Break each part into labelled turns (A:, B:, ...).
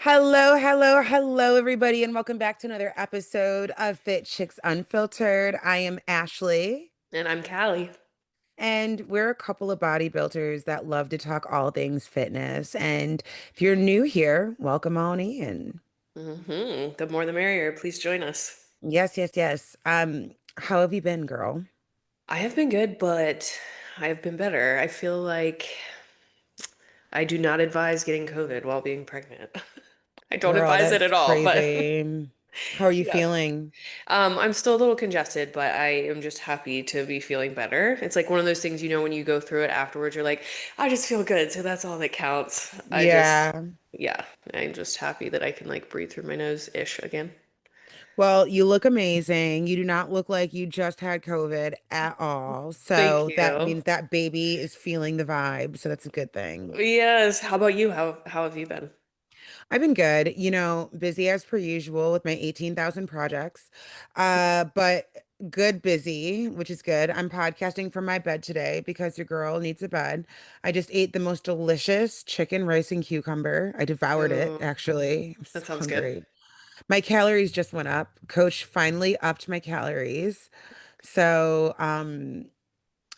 A: Hello, hello, hello, everybody, and welcome back to another episode of Fit Chicks Unfiltered. I am Ashley,
B: And I'm Callie.
A: and we're a couple of bodybuilders that love to talk all things fitness. And if you're new here, welcome on in.
B: The more the merrier. Please join us.
A: Yes, yes, yes. How have you been, girl?
B: I have been good, but I have been better. I feel like I do not advise getting COVID while being pregnant. I don't
A: Girl,
B: advise it
A: that's
B: at all, but
A: crazy. How are you
B: yeah.
A: feeling?
B: I'm still a little congested, but I am just happy to be feeling better. It's like one of those things, when you go through it afterwards, you're like, I just feel good, so that's all that counts.
A: Yeah.
B: Yeah, I'm just happy that I can like breathe through my nose-ish again.
A: Well, you look amazing. You do not look like you just had COVID at all.
B: Thank
A: So that
B: you.
A: means that baby is feeling the vibe. So that's a good thing.
B: Yes. How about you? How have you been?
A: I've been good, busy as per usual with my 18,000 projects. But good busy, which is good. I'm podcasting from my bed today because your girl needs a bed. I just ate the most delicious chicken, rice, and cucumber. I devoured it,
B: Oh,
A: actually. I'm so
B: that sounds good.
A: hungry. My calories just went up. Coach finally upped my calories. So,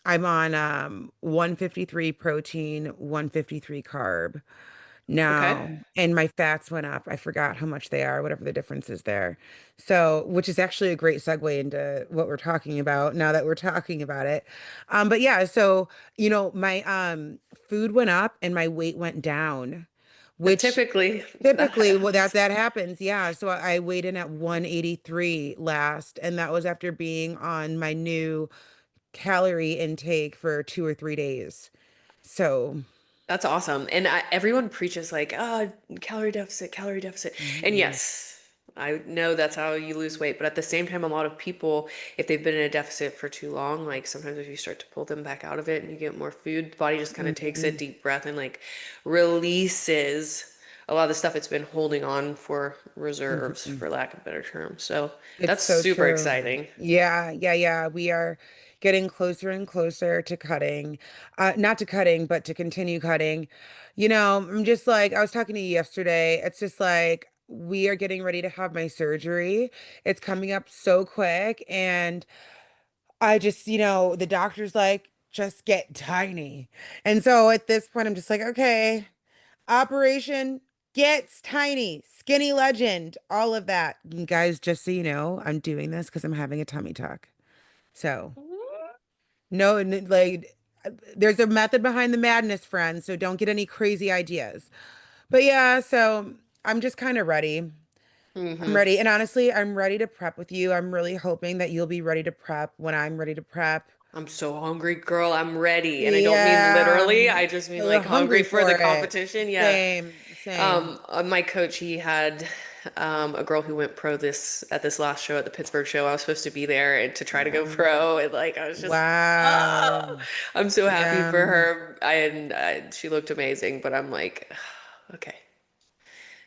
A: I'm on 153 protein, 153 carb
B: Okay.
A: now, and my fats went up. I forgot how much they are, whatever the difference is there. So, which is actually a great segue into what we're talking about now that we're talking about it. But yeah, so my food went up and my weight went down, which
B: Typically, that
A: typically, well, that
B: happens.
A: that happens. Yeah. So I weighed in at 183 last, and that was after being on my new calorie intake for 2 or 3 days. So,
B: That's awesome. And everyone preaches like, ah, calorie deficit, calorie deficit. And
A: mm-mm,
B: yes, I know that's how you lose weight. But at the same time, a lot of people, if they've been in a deficit for too long, like sometimes if you start to pull them back out of it and you get more food, the body just kind of takes a
A: mhm.
B: deep breath and like releases a lot of the stuff it's been holding on for reserves,
A: Mhm.
B: for lack of a better term. So
A: It's
B: that's
A: so
B: super
A: true.
B: exciting.
A: Yeah, yeah, yeah. We are getting closer and closer to cutting. Not to cutting, but to continue cutting. I'm just like, I was talking to you yesterday. It's just like we are getting ready to have my surgery. It's coming up so quick. And I just, the doctor's like, just get tiny. And so at this point, I'm just like, okay. Operation gets tiny, skinny legend, all of that. And guys, just so you know, I'm doing this because I'm having a tummy tuck. So, no, like, there's a method behind the madness, friends. So don't get any crazy ideas. But yeah, so I'm just kind of ready. I'm
B: Hmm.
A: ready. And honestly, I'm ready to prep with you. I'm really hoping that you'll be ready to prep when I'm ready to prep.
B: I'm so hungry, girl. I'm ready. And I don't mean
A: Yeah,
B: literally. I just mean like hungry
A: hungry
B: for the
A: for it.
B: competition. Yeah.
A: Same, same.
B: My coach, he had a girl who went pro this at this last show at the Pittsburgh show. I was supposed to be there and to try to go
A: Yeah.
B: pro, and like I was just,
A: Wow.
B: oh, I'm so happy
A: Yeah.
B: for her. She looked amazing, but I'm like, okay,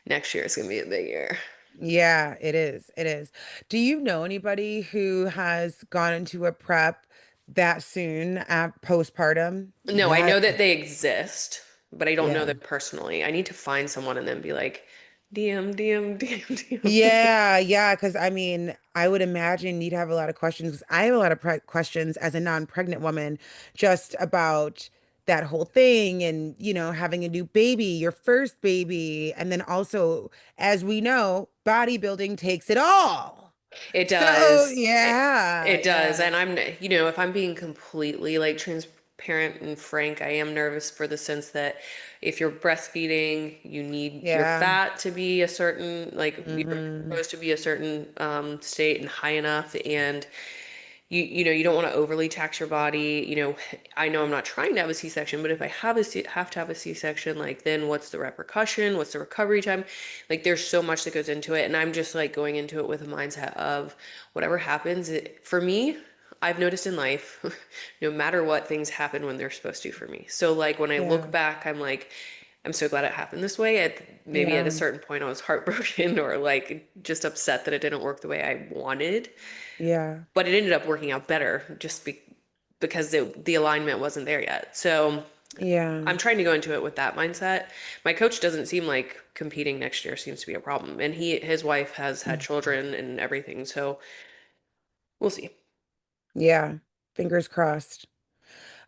B: next year is gonna be a big year.
A: Yeah, it is. It is. Do you know anybody who has gone into a prep that soon at postpartum?
B: No, I
A: Yeah.
B: know that they exist, but I don't know
A: Yeah.
B: them personally. I need to find someone and then be like, DM, DM, DM, DM.
A: Yeah, yeah, because I mean, I would imagine you'd have a lot of questions. 'Cause I have a lot of questions as a non-pregnant woman just about that whole thing and, having a new baby, your first baby. And then also, as we know, bodybuilding takes it all.
B: It
A: So,
B: does.
A: yeah,
B: It does.
A: yeah,
B: And if I'm being completely like transparent and frank, I am nervous for the sense that if you're breastfeeding, you need your
A: yeah.
B: fat to be a certain, like you're
A: Hmm.
B: supposed to be a certain state and high enough. And you don't want to overly tax your body. I know I'm not trying to have a C-section, but if I have to have a C-section, like then what's the repercussion? What's the recovery time? Like there's so much that goes into it, and I'm just like going into it with a mindset of whatever happens. For me, I've noticed in life, no matter what, things happen when they're supposed to for me. So like when I look
A: Yeah,
B: back, I'm like, I'm so glad it happened this way. Maybe at a
A: yeah,
B: certain point I was heartbroken or like just upset that it didn't work the way I wanted,
A: yeah.
B: but it ended up working out better just because the alignment wasn't there yet. So
A: Yeah.
B: I'm trying to go into it with that mindset. My coach doesn't seem like competing next year seems to be a problem. And his wife has had children and everything, so we'll see.
A: Yeah. Fingers crossed.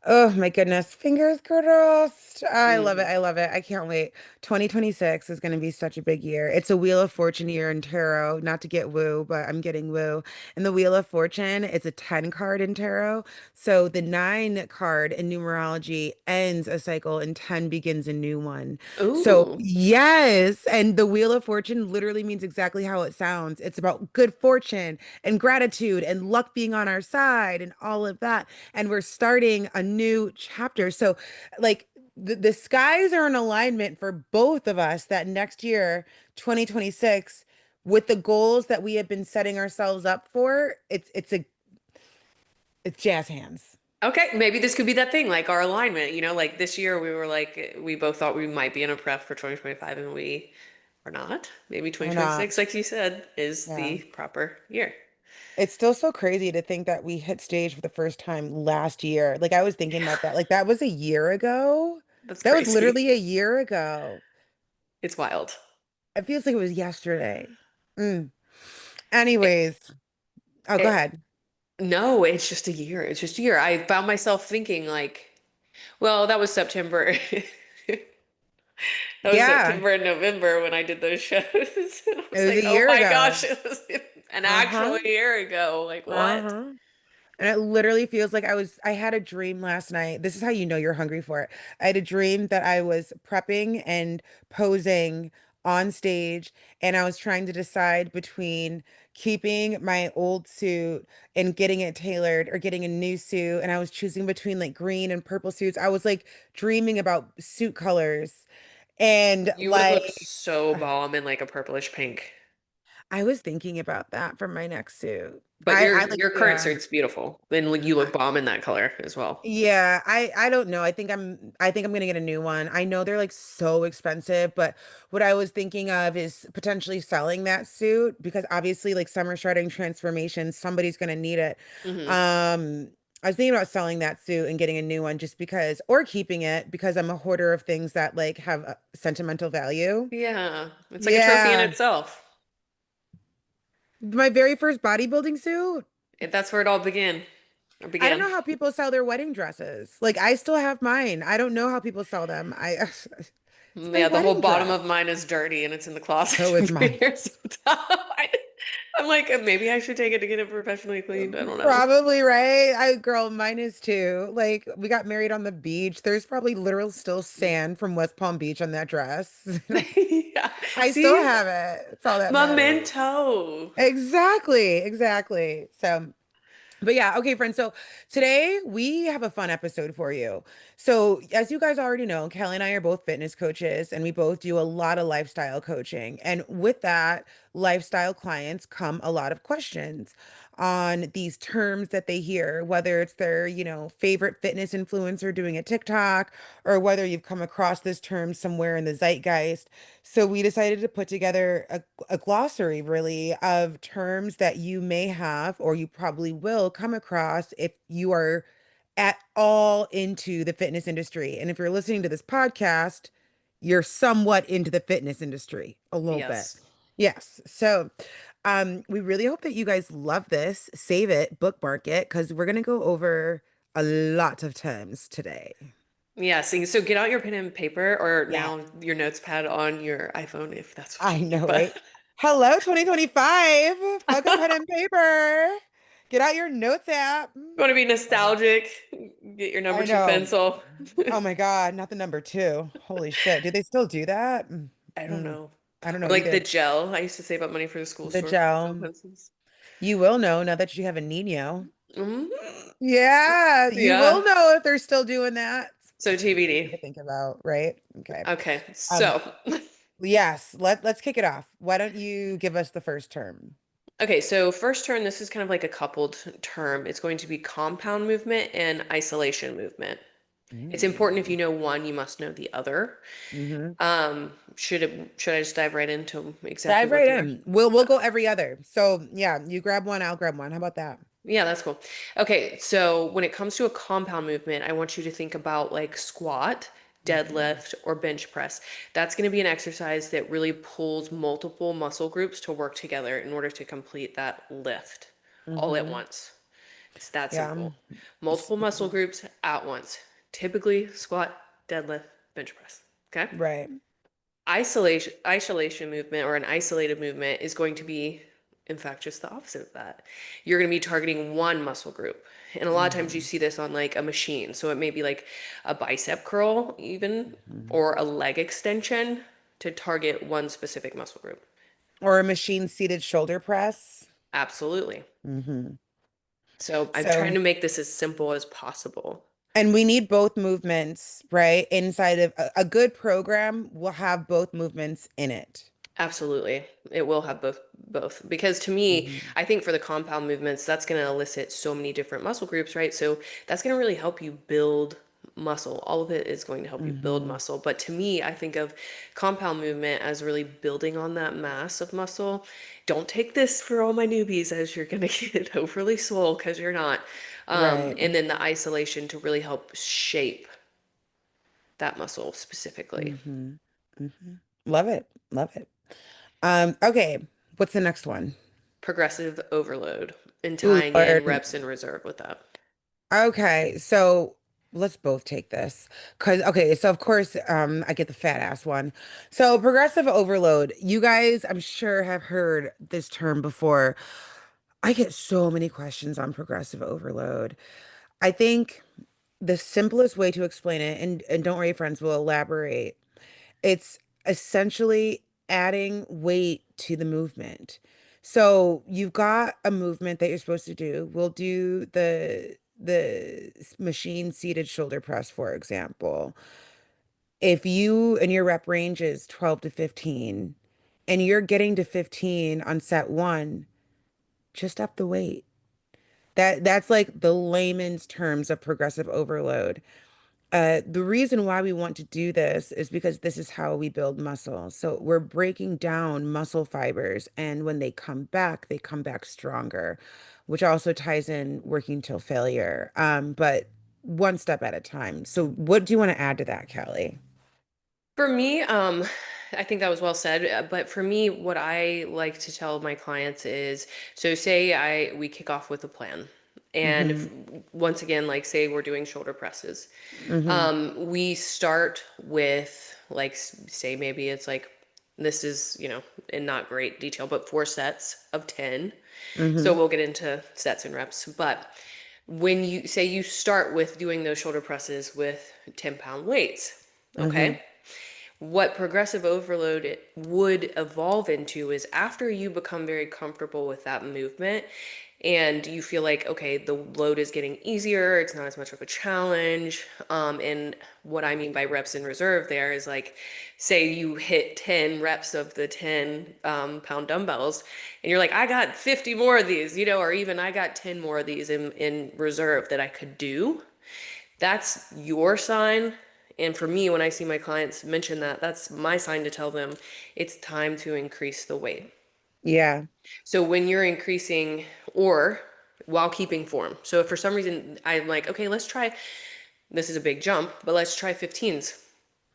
A: Oh my goodness. Fingers crossed. I love it.
B: Hmm.
A: I love it. I can't wait. 2026 is going to be such a big year. It's a Wheel of Fortune year in tarot. Not to get woo, but I'm getting woo. And the Wheel of Fortune is a 10 card in tarot. So the 9 card in numerology ends a cycle and 10 begins a new one. So
B: Ooh.
A: yes. And the Wheel of Fortune literally means exactly how it sounds. It's about good fortune and gratitude and luck being on our side and all of that, and we're starting a new chapter. So, like, the skies are in alignment for both of us that next year, 2026, with the goals that we have been setting ourselves up for, it's jazz hands.
B: Okay, maybe this could be that thing, like our alignment. Like this year we were like, we both thought we might be in a prep for 2025 and we are not. Maybe
A: Or not.
B: 2026, like you said, is
A: Yeah.
B: the proper year.
A: It's still so crazy to think that we hit stage for the first time last year. Like I was thinking about that. Like that was a year ago.
B: That's
A: That was
B: crazy.
A: literally a year ago.
B: It's wild.
A: It feels like it was yesterday. Mm.
B: It,
A: Anyways, oh, go
B: it,
A: ahead.
B: no, it's just a year. It's just a year. I found myself thinking like, well, that was September. That was
A: Yeah,
B: September and November when I did those shows. I
A: it
B: was
A: was a
B: like, oh
A: year
B: my gosh,
A: ago.
B: it was an
A: Uh-huh.
B: actual year ago. Like, what?
A: Uh-huh. And it literally feels like I had a dream last night. This is how you know you're hungry for it. I had a dream that I was prepping and posing on stage, and I was trying to decide between keeping my old suit and getting it tailored or getting a new suit. And I was choosing between like green and purple suits. I was like dreaming about suit colors. And
B: You would look
A: like,
B: so bomb in like a purplish pink.
A: I was thinking about that for my next suit.
B: But
A: I
B: your
A: like,
B: your current
A: yeah.
B: suit's beautiful. And like you look bomb in that color as well.
A: Yeah, I don't know. I think I'm gonna get a new one. I know they're like so expensive, but what I was thinking of is potentially selling that suit because obviously like summer shredding transformation, somebody's gonna need it.
B: Hmm.
A: I was thinking about selling that suit and getting a new one just because, or keeping it because I'm a hoarder of things that like have sentimental value.
B: Yeah, it's like a trophy in
A: Yeah.
B: itself.
A: My very first bodybuilding suit.
B: That's where it all began. Or
A: I don't
B: began.
A: know how people sell their wedding dresses. Like I still have mine. I don't know how people sell them. I it's my
B: Yeah, the whole
A: wedding
B: bottom of
A: dress.
B: mine is dirty and it's in the closet
A: So
B: for
A: is mine.
B: years. I'm like, maybe I should take it to get it professionally cleaned. I don't know.
A: Probably right. Girl, mine is too. Like we got married on the beach. There's probably literal still sand from West Palm Beach on that dress.
B: Yeah.
A: I still
B: See?
A: have it. It's all that matters.
B: Memento.
A: Exactly. Exactly. So but yeah, okay, friends. So today we have a fun episode for you. So, as you guys already know, Kelly and I are both fitness coaches and we both do a lot of lifestyle coaching. And with that, lifestyle clients come a lot of questions on these terms that they hear, whether it's their, favorite fitness influencer doing a TikTok or whether you've come across this term somewhere in the zeitgeist. So, we decided to put together a glossary really of terms that you may have or you probably will come across if you are at all into the fitness industry. And if you're listening to this podcast, you're somewhat into the fitness industry a little bit.
B: Yes.
A: Yes. So, we really hope that you guys love this. Save it, bookmark it, because we're gonna go over a lot of terms today.
B: Yeah, so get out your pen and paper or
A: Yeah.
B: now your notes pad on your iPhone if that's what
A: I
B: you need.
A: know,
B: But
A: right? Hello, 2025. Fuck a pen and paper. Get out your notes app.
B: want to be
A: Okay.
B: nostalgic, get your number
A: I
B: two
A: know.
B: pencil.
A: Oh my God, not the number two. Holy shit. Do they still do that?
B: I don't
A: Mm.
B: know.
A: I don't
B: Or
A: know
B: like the
A: either.
B: gel. I used to save up money for the school
A: The
B: store for gel
A: gel.
B: pencils.
A: You will know now that you have a Nino.
B: Mhm.
A: Yeah, you will
B: Yeah.
A: know if they're still doing that.
B: So TBD.
A: Crazy to think about, right? Okay.
B: Okay,
A: Um,
B: so
A: yes, let's kick it off. Why don't you give us the first term?
B: okay, so first turn, this is kind of like a coupled term. It's going to be compound movement and isolation movement. It's important if you
A: Mm.
B: know one, you must know the other.
A: Hmm.
B: Should I just dive right into exactly
A: Dive
B: what
A: right
B: they are?
A: in. We'll go every other. So yeah, you grab one, I'll grab one. How about that?
B: Yeah, that's cool. Okay, so when it comes to a compound movement, I want you to think about like squat,
A: Mhm.
B: deadlift, or bench press. That's going to be an exercise that really pulls multiple muscle groups to work together in order to complete that lift all at
A: Hmm.
B: once. It's that
A: Yeah.
B: simple. Multiple muscle groups at once. Typically squat, deadlift, bench press. Okay?
A: Right.
B: Isolation movement or an isolated movement is going to be, in fact, just the opposite of that. You're going to be targeting one muscle group. And a lot of times you
A: Hmm.
B: see this on like a machine. So it may be like a bicep curl, even,
A: Hmm.
B: or a leg extension to target one specific muscle group.
A: Or a machine seated shoulder press.
B: Absolutely.
A: Hmm.
B: So I'm trying
A: So,
B: to make this as simple as possible.
A: and we need both movements, right? Inside of a good program will have both movements in it.
B: Absolutely. It will have both because to me,
A: Hmm.
B: I think for the compound movements, that's going to elicit so many different muscle groups, right? So that's going to really help you build muscle. All of it is going to help you build
A: Hmm.
B: muscle. But to me, I think of compound movement as really building on that mass of muscle. Don't take this for all my newbies as you're going to get overly swole because you're not.
A: Right.
B: And then the isolation to really help shape that muscle specifically.
A: Hmm. Hmm. Love it. Love it. Okay. What's the next one?
B: Progressive overload and
A: Ooh,
B: tying in
A: Lord.
B: reps in reserve with that.
A: Okay, so let's both take this. Cause okay, so of course, I get the fat ass one. So progressive overload, you guys, I'm sure have heard this term before. I get so many questions on progressive overload. I think the simplest way to explain it, and don't worry, friends, we'll elaborate. It's essentially adding weight to the movement. So you've got a movement that you're supposed to do. We'll do the machine seated shoulder press, for example. If you and your rep range is 12 to 15 and you're getting to 15 on set one, just up the weight. That's like the layman's terms of progressive overload. The reason why we want to do this is because this is how we build muscle. So we're breaking down muscle fibers, and when they come back stronger, which also ties in working till failure. But one step at a time. So what do you want to add to that, Kelly?
B: For me, I think that was well said. But for me, what I like to tell my clients is, so say we kick off with a plan. And if,
A: Mm-hmm.
B: once again, like say we're doing shoulder presses,
A: Mm-hmm.
B: we start with like say maybe it's like this is, in not great detail, but 4 sets of 10. So
A: Mm-hmm.
B: we'll get into sets and reps. But when you say you start with doing those shoulder presses with 10-pound weights,
A: Mm-hmm.
B: okay? What progressive overload it would evolve into is after you become very comfortable with that movement and you feel like, okay, the load is getting easier, it's not as much of a challenge. And what I mean by reps in reserve there is like, say you hit 10 reps of the 10 pound dumbbells, and you're like, I got 50 more of these, or even I got 10 more of these in reserve that I could do. That's your sign. And for me, when I see my clients mention that, that's my sign to tell them it's time to increase the weight.
A: Yeah.
B: So when you're increasing or while keeping form. So if for some reason I'm like, okay, let's try, this is a big jump, but let's try 15s.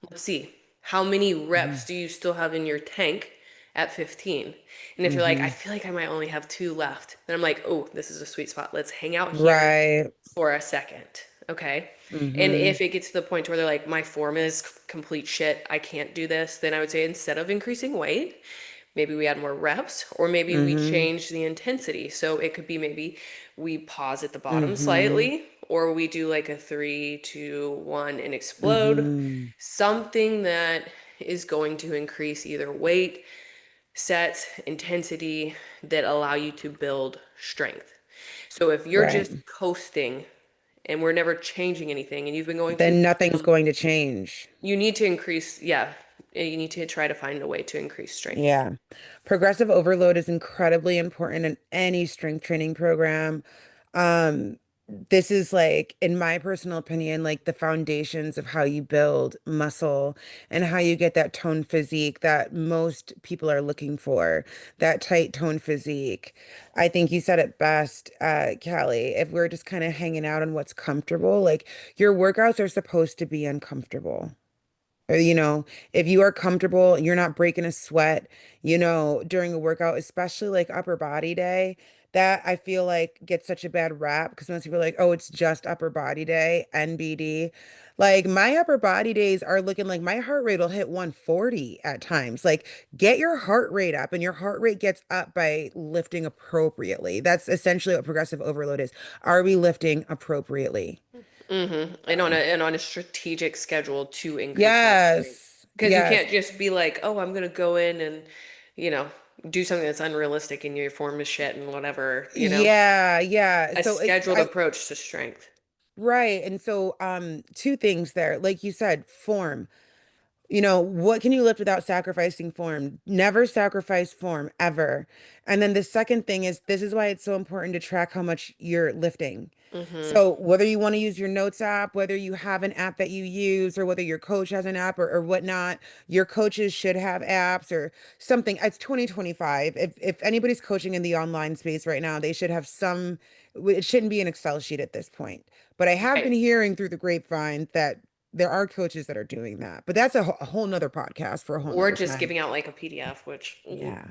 B: Let's see. How many
A: Mm-hmm.
B: reps do you still have in your tank at 15? And if you're like, I
A: Mm-hmm.
B: feel like I might only have two left, then I'm like, oh, this is a sweet spot. Let's hang out here
A: Right.
B: for a second. Okay. And
A: Mm-hmm.
B: if it gets to the point where they're like, my form is complete shit, I can't do this, then I would say instead of increasing weight, maybe we add more reps or maybe we
A: Mm-hmm.
B: change the intensity. So it could be maybe we pause at the bottom
A: Mm-hmm.
B: slightly or we do like a 3, 2, 1 and explode.
A: Mm-hmm.
B: Something that is going to increase either weight, sets, intensity that allow you to build strength. So if you're
A: Right.
B: just coasting and we're never changing anything and you've been going to the
A: Then nothing's
B: gym,
A: going to change.
B: you need to increase, yeah, you need to try to find a way to increase strength.
A: Yeah. Progressive overload is incredibly important in any strength training program. Um, this is like, in my personal opinion, like the foundations of how you build muscle and how you get that toned physique that most people are looking for, that tight toned physique. I think you said it best, Callie. If we're just kind of hanging out on what's comfortable, like your workouts are supposed to be uncomfortable. Or, if you are comfortable and you're not breaking a sweat, during a workout, especially like upper body day, that I feel like gets such a bad rap because most people are like, oh, it's just upper body day, NBD. Like my upper body days are looking like my heart rate will hit 140 at times. Like get your heart rate up, and your heart rate gets up by lifting appropriately. That's essentially what progressive overload is. Are we lifting appropriately?
B: And on a strategic schedule to increase that strength.
A: Yes.
B: Because you
A: Yes.
B: can't just be like, oh, I'm gonna go in and, you know, do something that's unrealistic and your form is shit and whatever.
A: Yeah, yeah.
B: A
A: So
B: scheduled approach to strength.
A: right. And so two things there. Like you said, form. What can you lift without sacrificing form? Never sacrifice form ever. And then the second thing is this is why it's so important to track how much you're lifting.
B: Mm-hmm.
A: So whether you want to use your notes app, whether you have an app that you use, or whether your coach has an app or whatnot, your coaches should have apps or something. It's 2025. If anybody's coaching in the online space right now, they should have some, it shouldn't be an Excel sheet at this point. But I have been
B: Right.
A: hearing through the grapevine that there are coaches that are doing that. But that's a whole nother podcast for a whole
B: Or
A: nother
B: just
A: time.
B: giving out like a PDF, which
A: Yeah,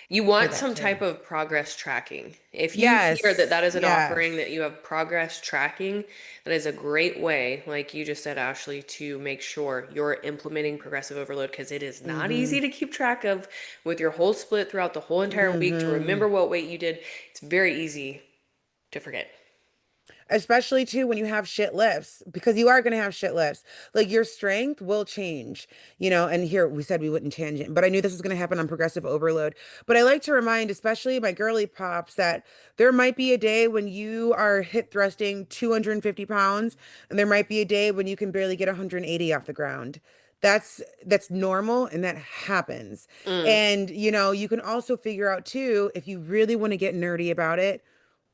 B: you
A: for
B: want
A: that
B: some
A: too.
B: type of progress tracking. If you hear that that
A: Yes,
B: is an offering, that
A: yes.
B: you have progress tracking, that is a great way, like you just said, Ashley, to make sure you're implementing progressive overload because it is not
A: Mm-hmm.
B: easy to keep track of with your whole split throughout the whole entire week to
A: Mm-hmm.
B: remember what weight you did. It's very easy to forget.
A: Especially too when you have shit lifts, because you are going to have shit lifts. Like your strength will change, and here we said we wouldn't tangent, but I knew this was going to happen on progressive overload. But I like to remind, especially my girly pops, that there might be a day when you are hip thrusting 250 pounds, and there might be a day when you can barely get 180 off the ground. That's normal and that happens.
B: Mm.
A: And you can also figure out too, if you really want to get nerdy about it,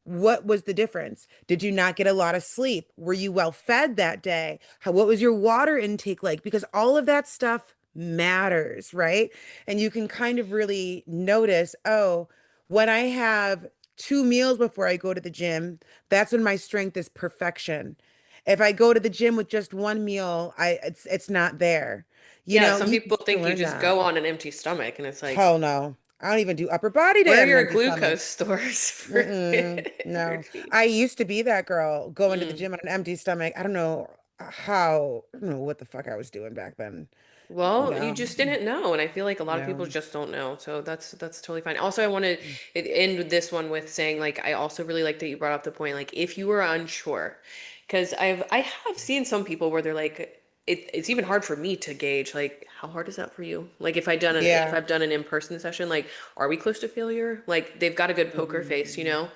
A: what was the difference? Did you not get a lot of sleep? Were you well fed that day? What was your water intake like? Because all of that stuff matters, right? And you can kind of really notice, oh, when I have two meals before I go to the gym, that's when my strength is perfection. If I go to the gym with just one meal, it's not there.
B: Yeah, some
A: You
B: people
A: can
B: think you
A: learn
B: just
A: that.
B: go on an empty stomach, and it's like,
A: Hell no. I don't even do upper body day
B: where are
A: on an
B: your
A: empty stomach.
B: glucose stores for
A: Mm-mm, no.
B: energy?
A: I used to be that girl going to the
B: Mm.
A: gym on an empty stomach. I don't know what the fuck I was doing back then.
B: Well, you
A: No,
B: just didn't know, and I feel like a lot of people
A: no.
B: just don't know. So that's totally fine. Also, I want to end this one with saying like I also really like that you brought up the point like if you were unsure, because I have seen some people where they're like it's even hard for me to gauge like how hard is that for you? Like if
A: Yeah.
B: I've done an in-person session, like are we close to failure? Like they've got a good poker face, you
A: Mhm.
B: know?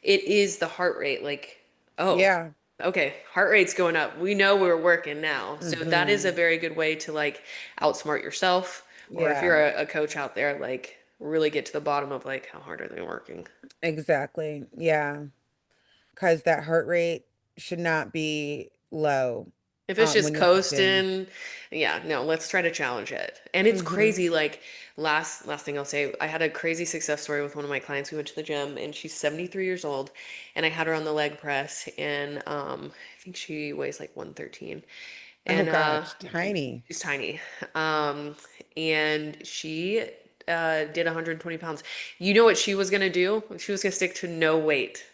B: It is the heart rate, like, oh,
A: Yeah.
B: okay, heart rate's going up. We know we're working now. So that is a
A: Hmm.
B: very good way to like outsmart yourself. Or if
A: Yeah,
B: you're a coach out there, like really get to the bottom of like how hard are they working.
A: exactly. Yeah. Because that heart rate should not be low
B: If it's just
A: when you're lifting.
B: coasting, yeah, no, let's try to challenge it. And it's
A: Hmm.
B: crazy. Like last thing I'll say, I had a crazy success story with one of my clients. We went to the gym and she's 73 years old, and I had her on the leg press, and I think she weighs like 113,
A: Oh
B: and
A: gosh, tiny.
B: she's tiny, um, and she did 120 pounds. You know what she was gonna do? She was gonna stick to no weight.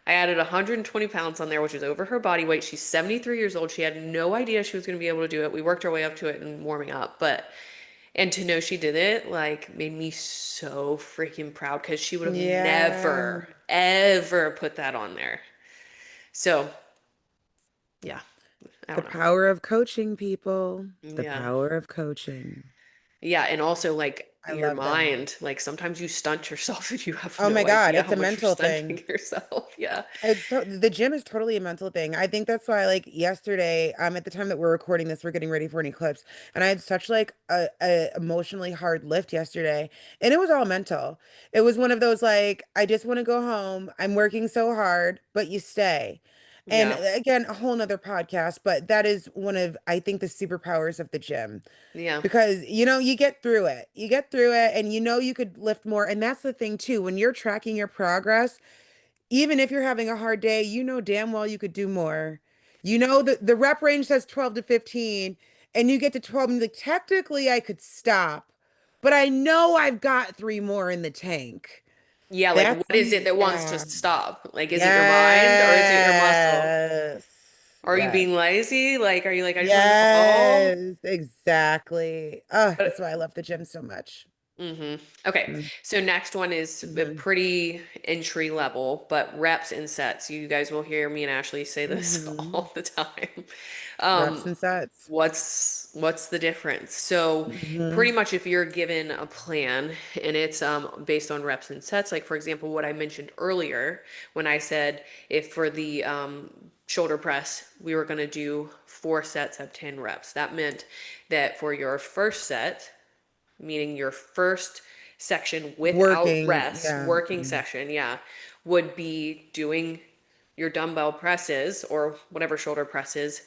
B: I added 120 pounds on there, which is over her body weight. She's 73 years old. She had no idea she was going to be able to do it. We worked our way up to it and warming up, and to know she did it, like, made me so freaking proud because she would have
A: Yeah.
B: never, ever put that on there. So, yeah, I
A: The
B: don't know.
A: power of coaching, people. The
B: Yeah.
A: power of coaching.
B: Yeah. And also, like,
A: I
B: your
A: love them.
B: mind. Like sometimes you stunt yourself and you have
A: Oh my
B: no
A: God,
B: idea
A: it's
B: how
A: a
B: much you're
A: mental
B: stunting
A: thing.
B: yourself. Yeah.
A: The gym is totally a mental thing. I think that's why, like yesterday, at the time that we're recording this, we're getting ready for an eclipse, and I had such like a emotionally hard lift yesterday, and it was all mental. It was one of those like, I just want to go home. I'm working so hard, but you stay. And
B: Yeah.
A: again, a whole nother podcast, but that is one of, I think, the superpowers of the gym
B: Yeah.
A: because you get through it. You get through it, and you could lift more. And that's the thing too, when you're tracking your progress. Even if you're having a hard day, you know damn well you could do more. You know the rep range says 12 to 15, and you get to 12, and like, technically I could stop, but I know I've got three more in the tank.
B: Yeah, like
A: That's
B: what is it that wants to
A: yeah.
B: stop? Like, is it your mind or is it your muscle?
A: Yes.
B: Are you
A: Yes.
B: being lazy? Like, are you like, I just want to go home?
A: Yes, exactly. Oh,
B: But
A: that's why I love the gym so much.
B: Okay,
A: Mm-hmm.
B: so next one is a
A: Mm-hmm.
B: pretty entry level, but reps and sets. You guys will hear me and Ashley say this
A: Mm-hmm.
B: all the time.
A: Reps
B: Um,
A: and sets.
B: what's the difference? So
A: Mm-hmm.
B: pretty much if you're given a plan and it's based on reps and sets, like for example, what I mentioned earlier when I said if for the shoulder press, we were going to do 4 sets of 10 reps. That meant that for your first set, meaning your first section without
A: Working,
B: rest,
A: yeah.
B: working session, yeah, would be doing your dumbbell presses or whatever shoulder presses,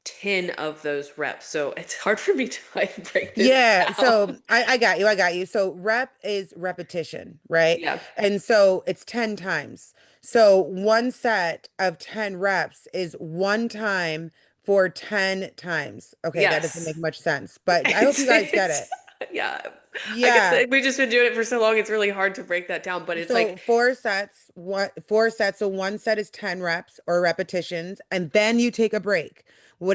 B: 10 of those reps. So it's hard for me to like break this
A: Yeah, so
B: down.
A: I got you, I got you. So rep is repetition, right?
B: Yeah.
A: And so it's 10 times. So one set of 10 reps is one time for 10 times. Okay, that doesn't make
B: Yes.
A: much sense, but I hope
B: It's,
A: you guys get
B: it's,
A: it.
B: yeah. I guess
A: Yeah.
B: that we've just been doing it for so long, it's really hard to break that down. But it's
A: So
B: like,
A: four sets, four sets. So one set is 10 reps or repetitions, and then you take a break.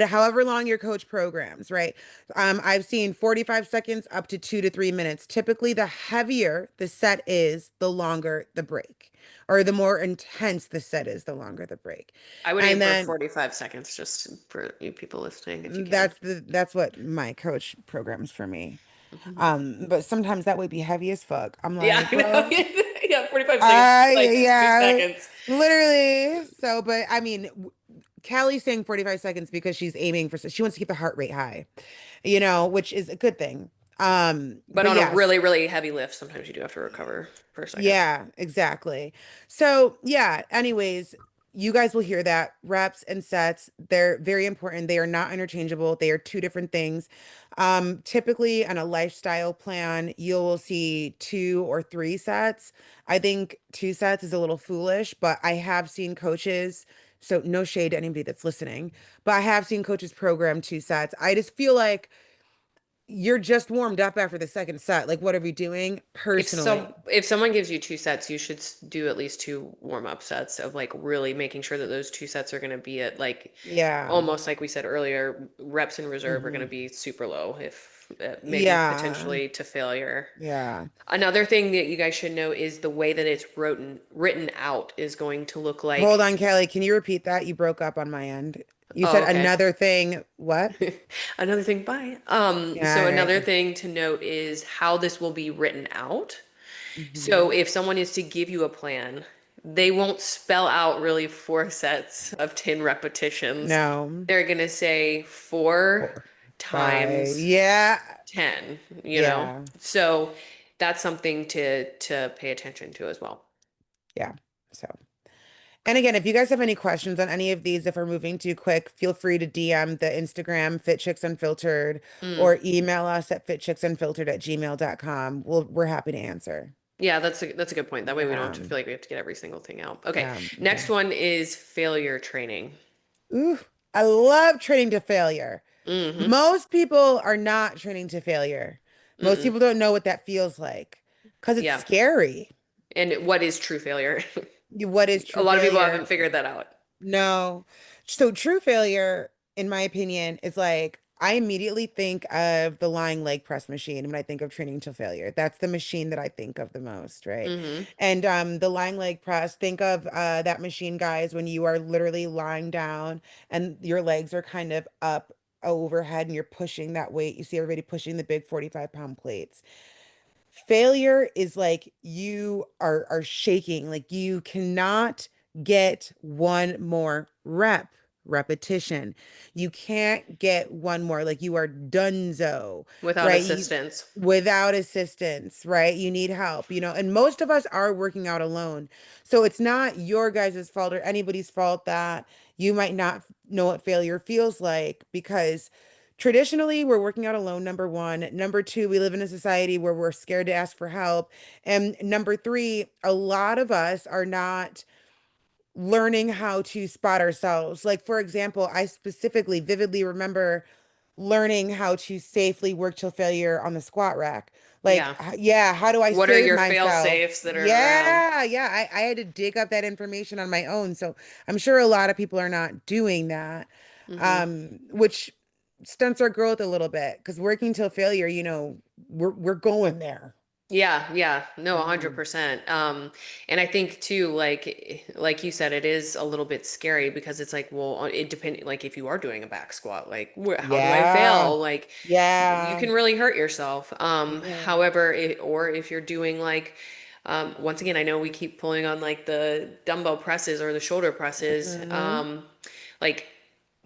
A: However long your coach programs, right? I've seen 45 seconds up to 2 to 3 minutes. Typically, the heavier the set is, the longer the break, or the more intense the set is, the longer the break.
B: I would aim
A: And
B: for
A: then
B: 45 seconds just for you people listening, if you can.
A: that's what my coach programs for me.
B: Mhm.
A: But sometimes that would be heavy as fuck. I'm
B: Yeah,
A: like,
B: I know.
A: bro.
B: Yeah, 45 seconds, like two
A: Yeah,
B: seconds.
A: literally. So, but I mean, Callie's saying 45 seconds because she's aiming for, she wants to keep the heart rate high, which is a good thing.
B: But
A: But
B: on a
A: yes,
B: really, really heavy lift, sometimes you do have to recover for a second.
A: yeah, exactly. So, yeah, anyways, you guys will hear that reps and sets, they're very important. They are not interchangeable. They are two different things. Typically on a lifestyle plan, you'll see 2 or 3 sets. I think 2 sets is a little foolish, but I have seen coaches, so no shade to anybody that's listening, but I have seen coaches program 2 sets. I just feel like you're just warmed up after the second set. Like, what are we doing personally?
B: If someone gives you 2 sets, you should do at least 2 warm-up sets of like really making sure that those 2 sets are going to be at like
A: Yeah.
B: almost like we said earlier, reps in reserve are going to
A: Hmm.
B: be super low, if maybe
A: Yeah.
B: potentially to failure.
A: Yeah.
B: Another thing that you guys should know is the way that it's written out is going to look
A: Hold
B: like.
A: on, Kelly. Can you repeat that? You broke up on my end. You
B: Oh,
A: said
B: okay.
A: another thing. What?
B: Another thing, bye.
A: Yeah,
B: So
A: all
B: another
A: right.
B: thing to note is how this will be written out. So
A: Hmm.
B: if someone is to give you a plan, they won't spell out really 4 sets of 10 repetitions.
A: No.
B: They're gonna say four
A: Four, five.
B: times
A: Yeah.
B: 10, you know?
A: Yeah.
B: So that's something to pay attention to as well.
A: Yeah. So, and again, if you guys have any questions on any of these, if we're moving too quick, feel free to DM the Instagram Fit Chicks Unfiltered
B: Mm.
A: or email us at fitchicksunfiltered@gmail.com. We're happy to answer.
B: Yeah, that's a good point. That way we don't have
A: Yeah.
B: to feel like we have to get every single thing out. Okay,
A: Yeah.
B: next
A: Okay.
B: one is failure training.
A: Ooh, I love training to failure.
B: Mm-hmm.
A: Most people are not training to failure. Most
B: Mm-mm.
A: people don't know what that feels like because it's
B: Yeah.
A: scary.
B: And what is true failure?
A: What is
B: A
A: true
B: lot of people haven't
A: failure?
B: figured that out.
A: No. So true failure, in my opinion, is like I immediately think of the lying leg press machine when I think of training to failure. That's the machine that I think of the most, right?
B: Mm-hmm.
A: And the lying leg press, think of that machine, guys, when you are literally lying down and your legs are kind of up overhead and you're pushing that weight. You see everybody pushing the big 45-pound plates. Failure is like you are shaking, like you cannot get one more repetition. You can't get one more, like you are donezo,
B: Without
A: right? You
B: assistance.
A: without assistance, right? You need help, and most of us are working out alone. So it's not your guys' fault or anybody's fault that you might not know what failure feels like because traditionally, we're working out alone, number one. Number two, we live in a society where we're scared to ask for help. And number three, a lot of us are not learning how to spot ourselves. Like, for example, I specifically vividly remember learning how to safely work till failure on the squat rack. Like,
B: Yeah.
A: yeah, how do I
B: What are
A: save
B: your fail
A: myself?
B: safes that are around?
A: Yeah. I had to dig up that information on my own. So I'm sure a lot of people are not doing that,
B: Hmm.
A: which stunts our growth a little bit because working till failure, we're going there.
B: Yeah, yeah, no,
A: Mhm.
B: 100%. And I think too, like you said, it is a little bit scary because it's like, well, it depend like if you are doing a back squat, like how do I
A: Yeah.
B: fail? Like you
A: Yeah.
B: can really hurt yourself.
A: Yeah.
B: However, or if you're doing like, once again, I know we keep pulling on like the dumbbell presses or the shoulder presses.
A: Hmm.
B: Like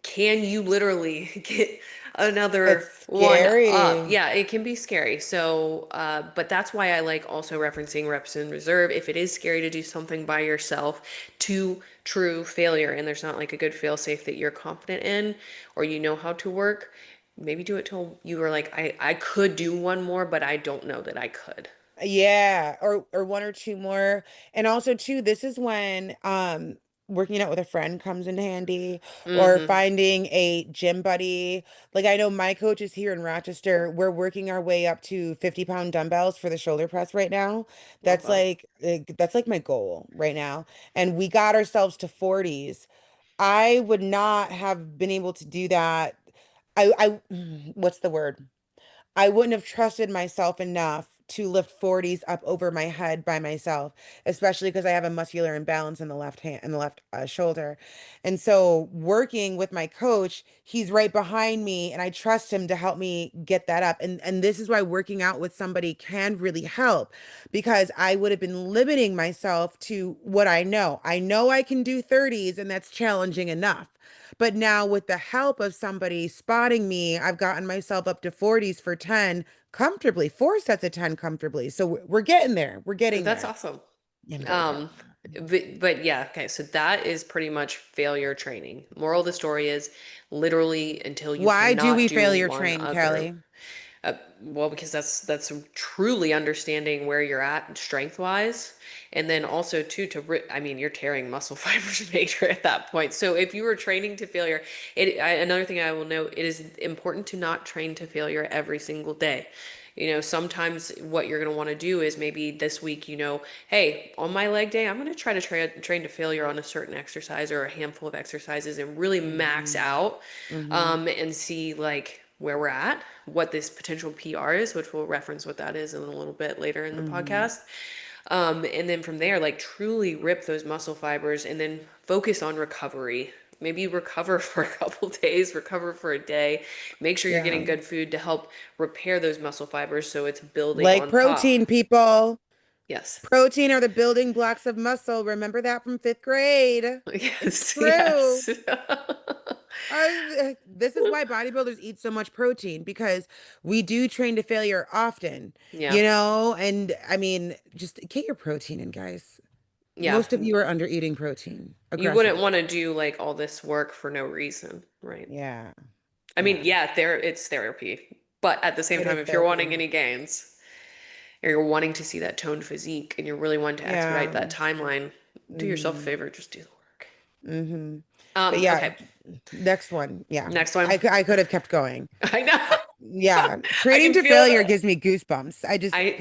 B: can you literally get another
A: It's
B: one up?
A: scary.
B: Yeah, it can be scary. So, but that's why I like also referencing reps in reserve. If it is scary to do something by yourself to true failure, and there's not like a good fail safe that you're confident in or you know how to work, maybe do it till you are like, I could do one more, but I don't know that I could.
A: Yeah, or one or two more. And also too, this is when working out with a friend comes in handy or
B: Mm-hmm.
A: finding a gym buddy. Like I know my coach is here in Rochester. We're working our way up to 50-pound dumbbells for the shoulder press right now.
B: Love that.
A: That's like my goal right now. And we got ourselves to 40s. I would not have been able to do that. What's the word? I wouldn't have trusted myself enough to lift 40s up over my head by myself, especially because I have a muscular imbalance in the left hand and the left shoulder. And so, working with my coach, he's right behind me, and I trust him to help me get that up. And this is why working out with somebody can really help because I would have been limiting myself to what I know. I know I can do 30s, and that's challenging enough. But now, with the help of somebody spotting me, I've gotten myself up to 40s for 10 comfortably, four sets of 10 comfortably. So we're getting there. We're getting
B: That's
A: there.
B: awesome.
A: I'm very proud
B: Um,
A: of that.
B: but yeah, okay, so that is pretty much failure training. Moral of the story is literally until you
A: Why do
B: cannot
A: we
B: do
A: failure
B: one
A: train,
B: other.
A: Kelly?
B: Well, because that's truly understanding where you're at strength wise, and then also too I mean, you're tearing muscle fibers major at that point. So if you were training to failure, another thing I will note, it is important to not train to failure every single day. Sometimes what you're going to want to do is maybe this week, hey, on my leg day, I'm going to try to train to failure on a certain exercise or a handful of exercises and really max
A: Hmm.
B: out,
A: Hmm.
B: and see like where we're at, what this potential PR is, which we'll reference what that is in a little bit later in the
A: Hmm.
B: podcast. And then from there, like truly rip those muscle fibers and then focus on recovery. Maybe recover for a couple days, recover for a day. Make sure you're
A: Yeah.
B: getting good food to help repair those muscle fibers so it's building
A: Like
B: on top.
A: protein, people.
B: Yes.
A: Protein are the building blocks of muscle. Remember that from fifth grade. It's
B: Yes,
A: true.
B: yes.
A: This is why bodybuilders eat so much protein because we do train to failure often,
B: Yeah.
A: and I mean, just get your protein in, guys.
B: Yeah.
A: Most of you are under eating protein
B: You wouldn't
A: aggressively.
B: want to do like all this work for no reason, right?
A: Yeah.
B: I mean,
A: Yeah.
B: yeah, it's therapy. But at the same
A: It
B: time,
A: is
B: if you're wanting
A: therapy.
B: any gains or you're wanting to see that toned physique and you're really wanting to expedite
A: Yeah.
B: that timeline, do yourself a
A: Hmm.
B: favor, just do the work.
A: Hmm. But yeah,
B: Okay.
A: next one. Yeah.
B: Next one.
A: I could have kept going.
B: I know.
A: Yeah,
B: I
A: training
B: can
A: to
B: feel
A: failure
B: it.
A: gives me goosebumps.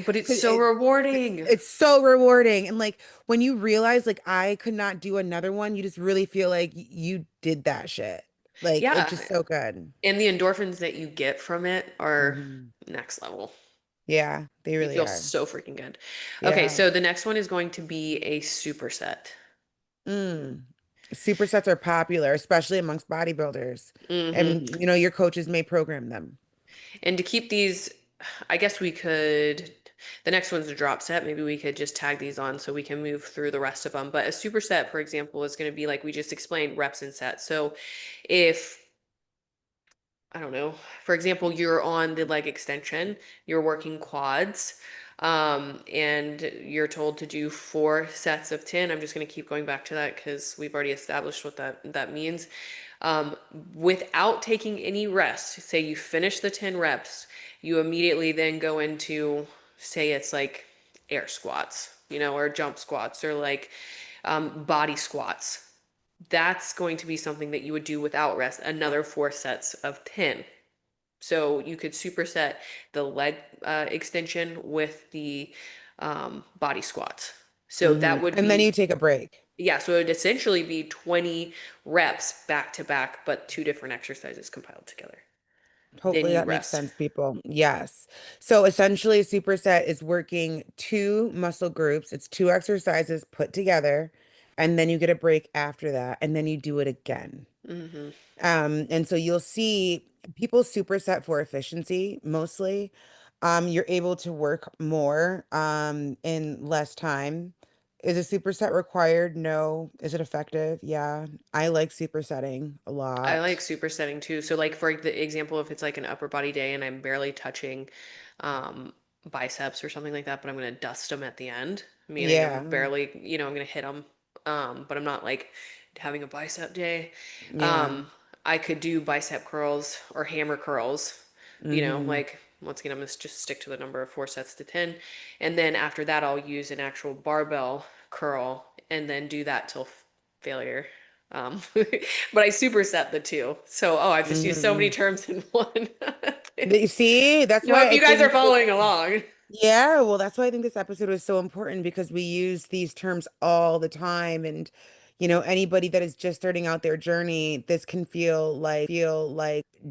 B: But it's
A: 'Cause
B: so rewarding.
A: it's so rewarding. And like when you realize like I could not do another one, you just really feel like you did that shit. Like it's
B: Yeah.
A: just so good.
B: And the endorphins that you get from it are
A: Hmm.
B: next level.
A: Yeah, they
B: You
A: really
B: feel
A: are.
B: so freaking good. Okay,
A: Yeah.
B: so the next one is going to be a superset.
A: Mm. Supersets are popular, especially amongst bodybuilders.
B: Hmm.
A: And your coaches may program them.
B: And to keep these, I guess we could. The next one's a drop set. Maybe we could just tag these on so we can move through the rest of them. But a superset, for example, is going to be like we just explained, reps and sets. So if I don't know, for example, you're on the leg extension, you're working quads, and you're told to do 4 sets of 10. I'm just going to keep going back to that because we've already established what that means. Um, Without taking any rest, say you finish the 10 reps, you immediately then go into, say it's like air squats, or jump squats or like body squats. That's going to be something that you would do without rest, another 4 sets of 10. So you could superset the leg extension with the body squats. So that would
A: And then you
B: be,
A: take a break.
B: yeah, so it would essentially be 20 reps back to back, but 2 different exercises compiled together. Then
A: Hopefully
B: you
A: that makes
B: rest.
A: sense, people. Yes. So essentially, a superset is working two muscle groups. It's two exercises put together, and then you get a break after that, and then you do it again.
B: Hmm.
A: And so you'll see people superset for efficiency mostly. You're able to work more in less time. Is a superset required? No. Is it effective? Yeah. I like supersetting a
B: I like
A: lot.
B: supersetting too. So like for the example, if it's like an upper body day and I'm barely touching um biceps or something like that, but I'm gonna dust them at the end, meaning I'm
A: Yeah.
B: barely, I'm gonna hit them, but I'm not like having a bicep day.
A: Yeah.
B: Um, I could do bicep curls or hammer curls,
A: Mm-hmm.
B: like once again, I'm gonna just stick to the number of 4 sets to 10. And then after that, I'll use an actual barbell curl and then do that till failure. But I superset the two. So, I've just used so many
A: Mm-hmm.
B: terms in one.
A: You see, that's
B: I
A: why
B: hope
A: I
B: you guys are
A: think this,
B: following along.
A: yeah, well, that's why I think this episode was so important because we use these terms all the time. And, anybody that is just starting out their journey, this can feel like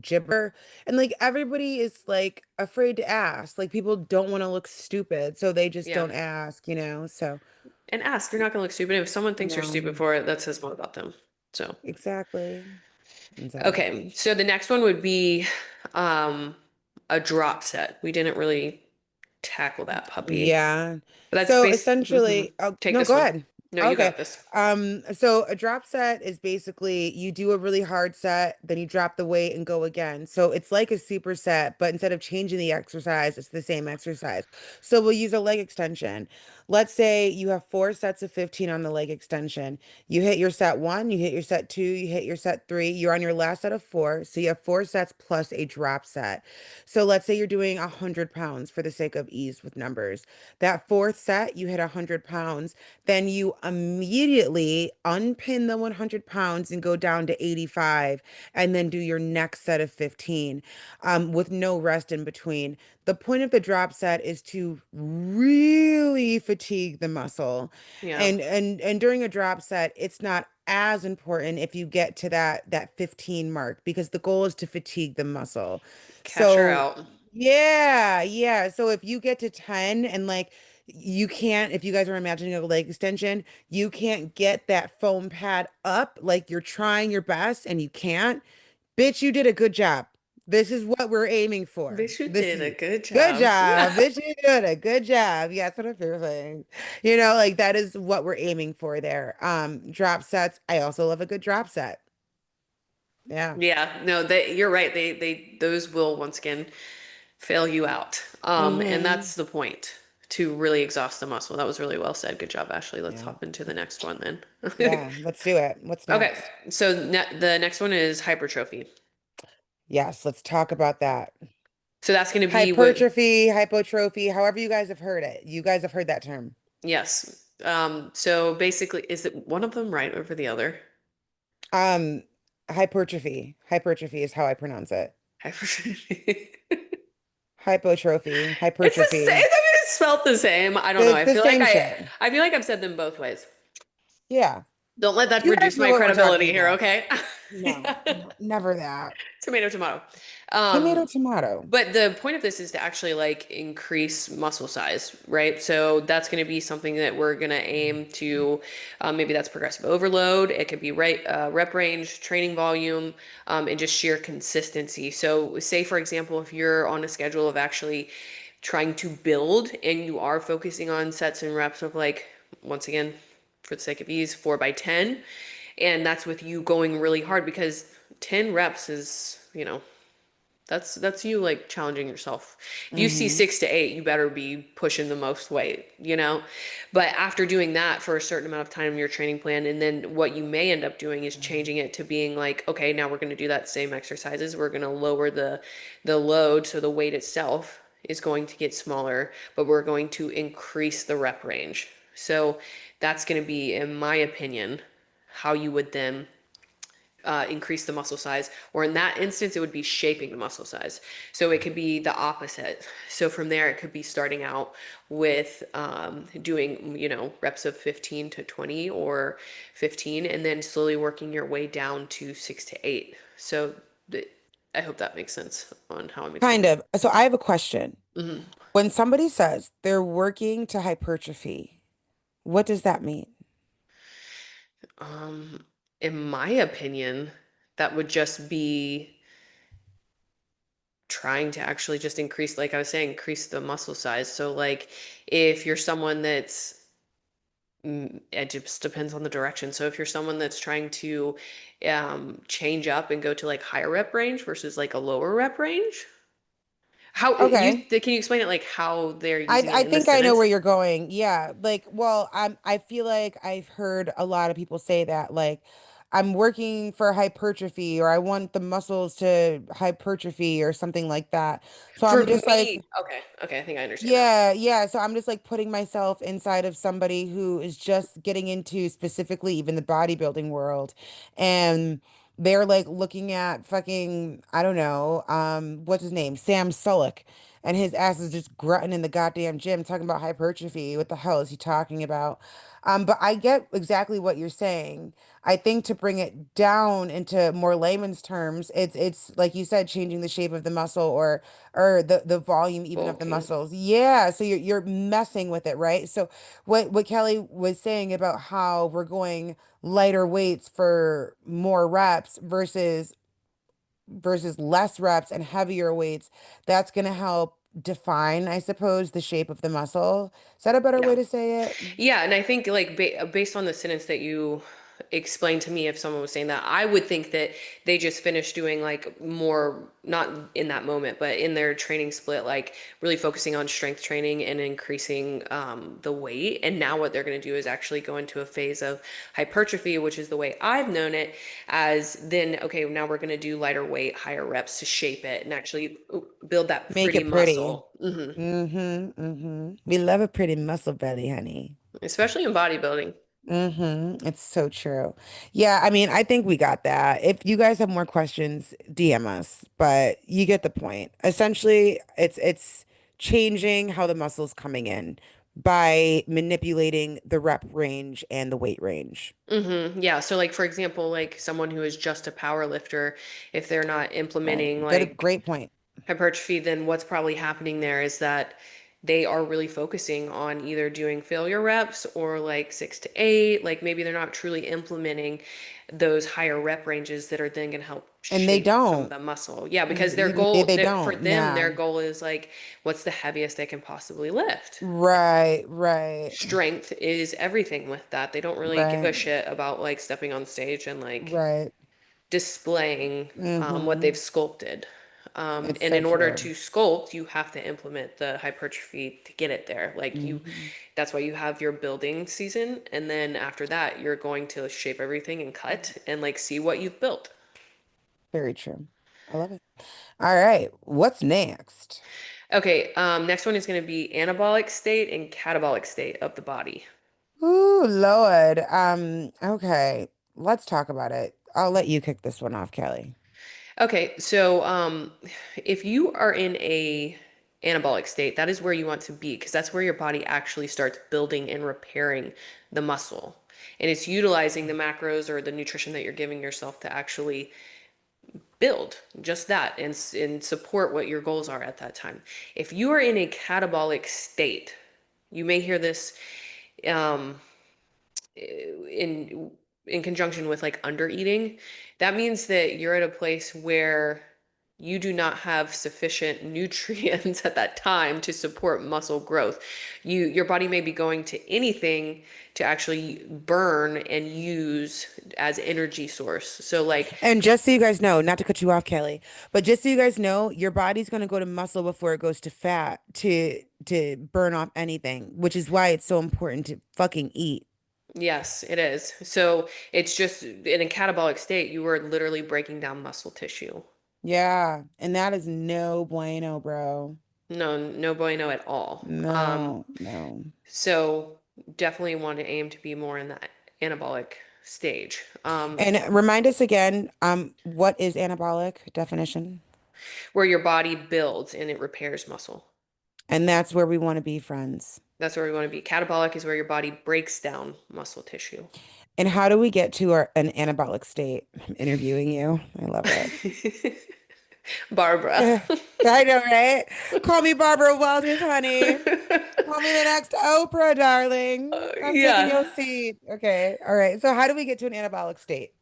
A: gibber. And like everybody is like afraid to ask. Like people don't want to look stupid, so they just
B: Yeah.
A: don't ask. So,
B: And ask. You're not going to look stupid. If someone thinks you're stupid
A: no,
B: for it, that says more about them. So,
A: exactly.
B: okay.
A: Exactly.
B: So the next one would be um, a drop set. We didn't really tackle that puppy.
A: Yeah.
B: But that's
A: So
B: base. Mhm.
A: essentially, oh,
B: Take
A: no,
B: this
A: go
B: one.
A: ahead.
B: No, you
A: Okay.
B: got this.
A: So a drop set is basically you do a really hard set, then you drop the weight and go again. So it's like a superset, but instead of changing the exercise, it's the same exercise. So we'll use a leg extension. Let's say you have 4 sets of 15 on the leg extension. You hit your set one, you hit your set two, you hit your set three, you're on your last set of four. So you have 4 sets plus a drop set. So let's say you're doing 100 pounds for the sake of ease with numbers. That fourth set, you hit 100 pounds. Then you immediately unpin the 100 pounds and go down to 85, and then do your next set of 15 with no rest in between. The point of the drop set is to really fatigue the muscle.
B: Yeah.
A: And during a drop set, it's not as important if you get to that 15 mark because the goal is to fatigue the muscle.
B: Cash her
A: So
B: out.
A: yeah, yeah. So if you get to 10 and like you can't, if you guys are imagining a leg extension, you can't get that foam pad up, like you're trying your best and you can't, bitch, you did a good job. This is what we're aiming for.
B: Bitch, you
A: This
B: did a
A: is
B: good
A: good
B: job.
A: job. Bitch, you did a good job. Yeah, that's what I'm feeling. Like that is what we're aiming for there. Drop sets. I also love a good drop set. Yeah.
B: Yeah, no, you're right. Those will once again fail you out. And
A: Mm-hmm.
B: that's the point to really exhaust the muscle. That was really well said. Good job, Ashley. Let's
A: Yeah.
B: hop into the next one then.
A: Yeah. Let's do it. What's
B: Okay,
A: next?
B: so the next one is hypertrophy.
A: Yes, let's talk about that.
B: So that's going to be what,
A: Hypertrophy, hypotrophy, however you guys have heard it. You guys have heard that term.
B: yes. So basically, is it one of them right over the other?
A: Um, hypertrophy. Hypertrophy is how I pronounce it.
B: Hypertrophy.
A: Hypotrophy,
B: It's the same. I
A: hypertrophy.
B: mean, it's spelled the same. I don't know.
A: It's the same shit.
B: I feel like I've said them both ways.
A: Yeah.
B: Don't let that
A: You guys
B: reduce
A: know
B: my
A: what we're talking
B: credibility here,
A: about.
B: okay?
A: No, no, never that.
B: Tomato, tomato.
A: Tomato,
B: Um,
A: tomato.
B: but the point of this is to actually like increase muscle size, right? So that's going to be something that we're going to aim to. Maybe that's progressive overload. It could be rep range, training volume, and just sheer consistency. So, say for example, if you're on a schedule of actually trying to build and you are focusing on sets and reps of like, once again, for the sake of ease, 4 by 10. And that's with you going really hard because 10 reps is, that's you like challenging yourself. If you see
A: Mm-hmm.
B: 6 to 8, you better be pushing the most weight. But after doing that for a certain amount of time in your training plan, and then what you may end up doing is changing it to being like, okay, now we're going to do that same exercises. We're going to lower the load, so the weight itself is going to get smaller, but we're going to increase the rep range. So that's going to be, in my opinion, how you would then increase the muscle size, or in that instance, it would be shaping the muscle size. So it could be the opposite. So from there, it could be starting out with doing, reps of 15 to 20 or 15, and then slowly working your way down to 6 to 8. So I hope that makes sense on how I'm
A: Kind
B: explaining.
A: of. So I have a question.
B: Mhm.
A: When somebody says they're working to hypertrophy, what does that mean?
B: Um, in my opinion, that would just be trying to actually just increase, like I was saying, increase the muscle size. So like if you're someone that's it just depends on the direction. So if you're someone that's trying to change up and go to like higher rep range versus like a lower rep range, how you
A: Okay.
B: can you explain it like how they're
A: I
B: using it
A: I
B: in the
A: think I know
B: sentence?
A: where you're going. Yeah. Like, well, I feel like I've heard a lot of people say that like I'm working for hypertrophy or I want the muscles to hypertrophy or something like that. So
B: For
A: I'm just like,
B: me, okay, I think I understand now.
A: yeah, yeah. So I'm just like putting myself inside of somebody who is just getting into specifically even the bodybuilding world. And they're like looking at fucking, I don't know, what's his name? Sam Sulek. And his ass is just grunting in the goddamn gym talking about hypertrophy. What the hell is he talking about? But I get exactly what you're saying. I think to bring it down into more layman's terms, it's like you said, changing the shape of the muscle or the volume even of the
B: Bulking.
A: muscles. Yeah, so you're messing with it, right? So what Kelly was saying about how we're going lighter weights for more reps versus less reps and heavier weights, that's going to help define, I suppose, the shape of the muscle. Is that a better way
B: Yeah.
A: to say it?
B: Yeah, and I think like based on the sentence that you explained to me, if someone was saying that, I would think that they just finished doing like more, not in that moment, but in their training split, like really focusing on strength training and increasing the weight. And now what they're going to do is actually go into a phase of hypertrophy, which is the way I've known it, as then, okay, now we're going to do lighter weight, higher reps to shape it and actually build that
A: Make
B: pretty
A: it pretty.
B: muscle.
A: We love a pretty muscle belly, honey.
B: Especially in bodybuilding.
A: It's so true. Yeah, I mean, I think we got that. If you guys have more questions, DM us, but you get the point. Essentially, it's changing how the muscle's coming in by manipulating the rep range and the weight range.
B: Yeah. So like for example, like someone who is just a power lifter, if they're not
A: Right.
B: implementing
A: Good,
B: like
A: great point.
B: hypertrophy, then what's probably happening there is that they are really focusing on either doing failure reps or like 6 to 8. Like maybe they're not truly implementing those higher rep ranges that are then going to help
A: And they
B: shape some of
A: don't.
B: the muscle. Yeah, because their
A: They,
B: goal
A: they
B: that for
A: don't.
B: them,
A: Yeah.
B: their goal is like, what's the heaviest they can possibly lift?
A: Right, right,
B: Strength is everything with that. They don't really give a
A: right,
B: shit about like stepping on stage and like
A: right.
B: displaying what they've
A: Mm-hmm.
B: sculpted.
A: It's
B: And
A: so
B: in order
A: true.
B: to sculpt, you have to implement the hypertrophy to get it there.
A: Hmm.
B: That's why you have your building season. And then after that, you're going to shape everything and cut and like see what you've built.
A: Very true. I love it. All right, what's next?
B: Okay, next one is going to be anabolic state and catabolic state of the body.
A: Ooh, Lord. Okay, let's talk about it. I'll let you kick this one off, Kelly.
B: Okay, so if you are in a anabolic state, that is where you want to be because that's where your body actually starts building and repairing the muscle. And it's utilizing the macros or the nutrition that you're giving yourself to actually build just that and support what your goals are at that time. If you are in a catabolic state, you may hear this um, in conjunction with like under eating. That means that you're at a place where you do not have sufficient nutrients at that time to support muscle growth. Your body may be going to anything to actually burn and use as energy source. So like,
A: And just so you guys know, not to cut you off, Kelly, but just so you guys know, your body's gonna go to muscle before it goes to fat to burn off anything, which is why it's so important to fucking eat.
B: yes, it is. So it's just in a catabolic state, you are literally breaking down muscle tissue.
A: Yeah, and that is no bueno, bro.
B: No, no bueno at all.
A: No, no.
B: So definitely want to aim to be more in that anabolic stage,
A: And remind us again, what is anabolic definition?
B: where your body builds and it repairs muscle.
A: And that's where we want to be, friends.
B: That's where we want to be. Catabolic is where your body breaks down muscle tissue.
A: And how do we get to an anabolic state? I'm interviewing you. I love it.
B: Barbara.
A: I know, right? Call me Barbara Walters, honey. Call me the next Oprah, darling. I'm taking
B: Yeah.
A: your seat. Okay. All right. So how do we get to an anabolic state?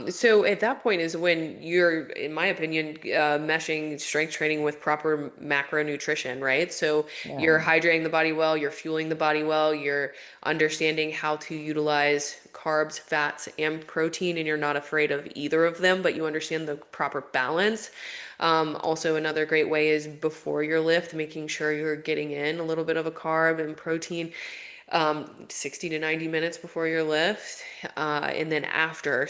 B: So at that point is when you're, in my opinion, meshing strength training with proper macronutrition, right? So you're
A: Yeah.
B: hydrating the body well, you're fueling the body well, you're understanding how to utilize carbs, fats, and protein, and you're not afraid of either of them, but you understand the proper balance. Also, another great way is before your lift, making sure you're getting in a little bit of a carb and protein 60 to 90 minutes before your lift. And then after,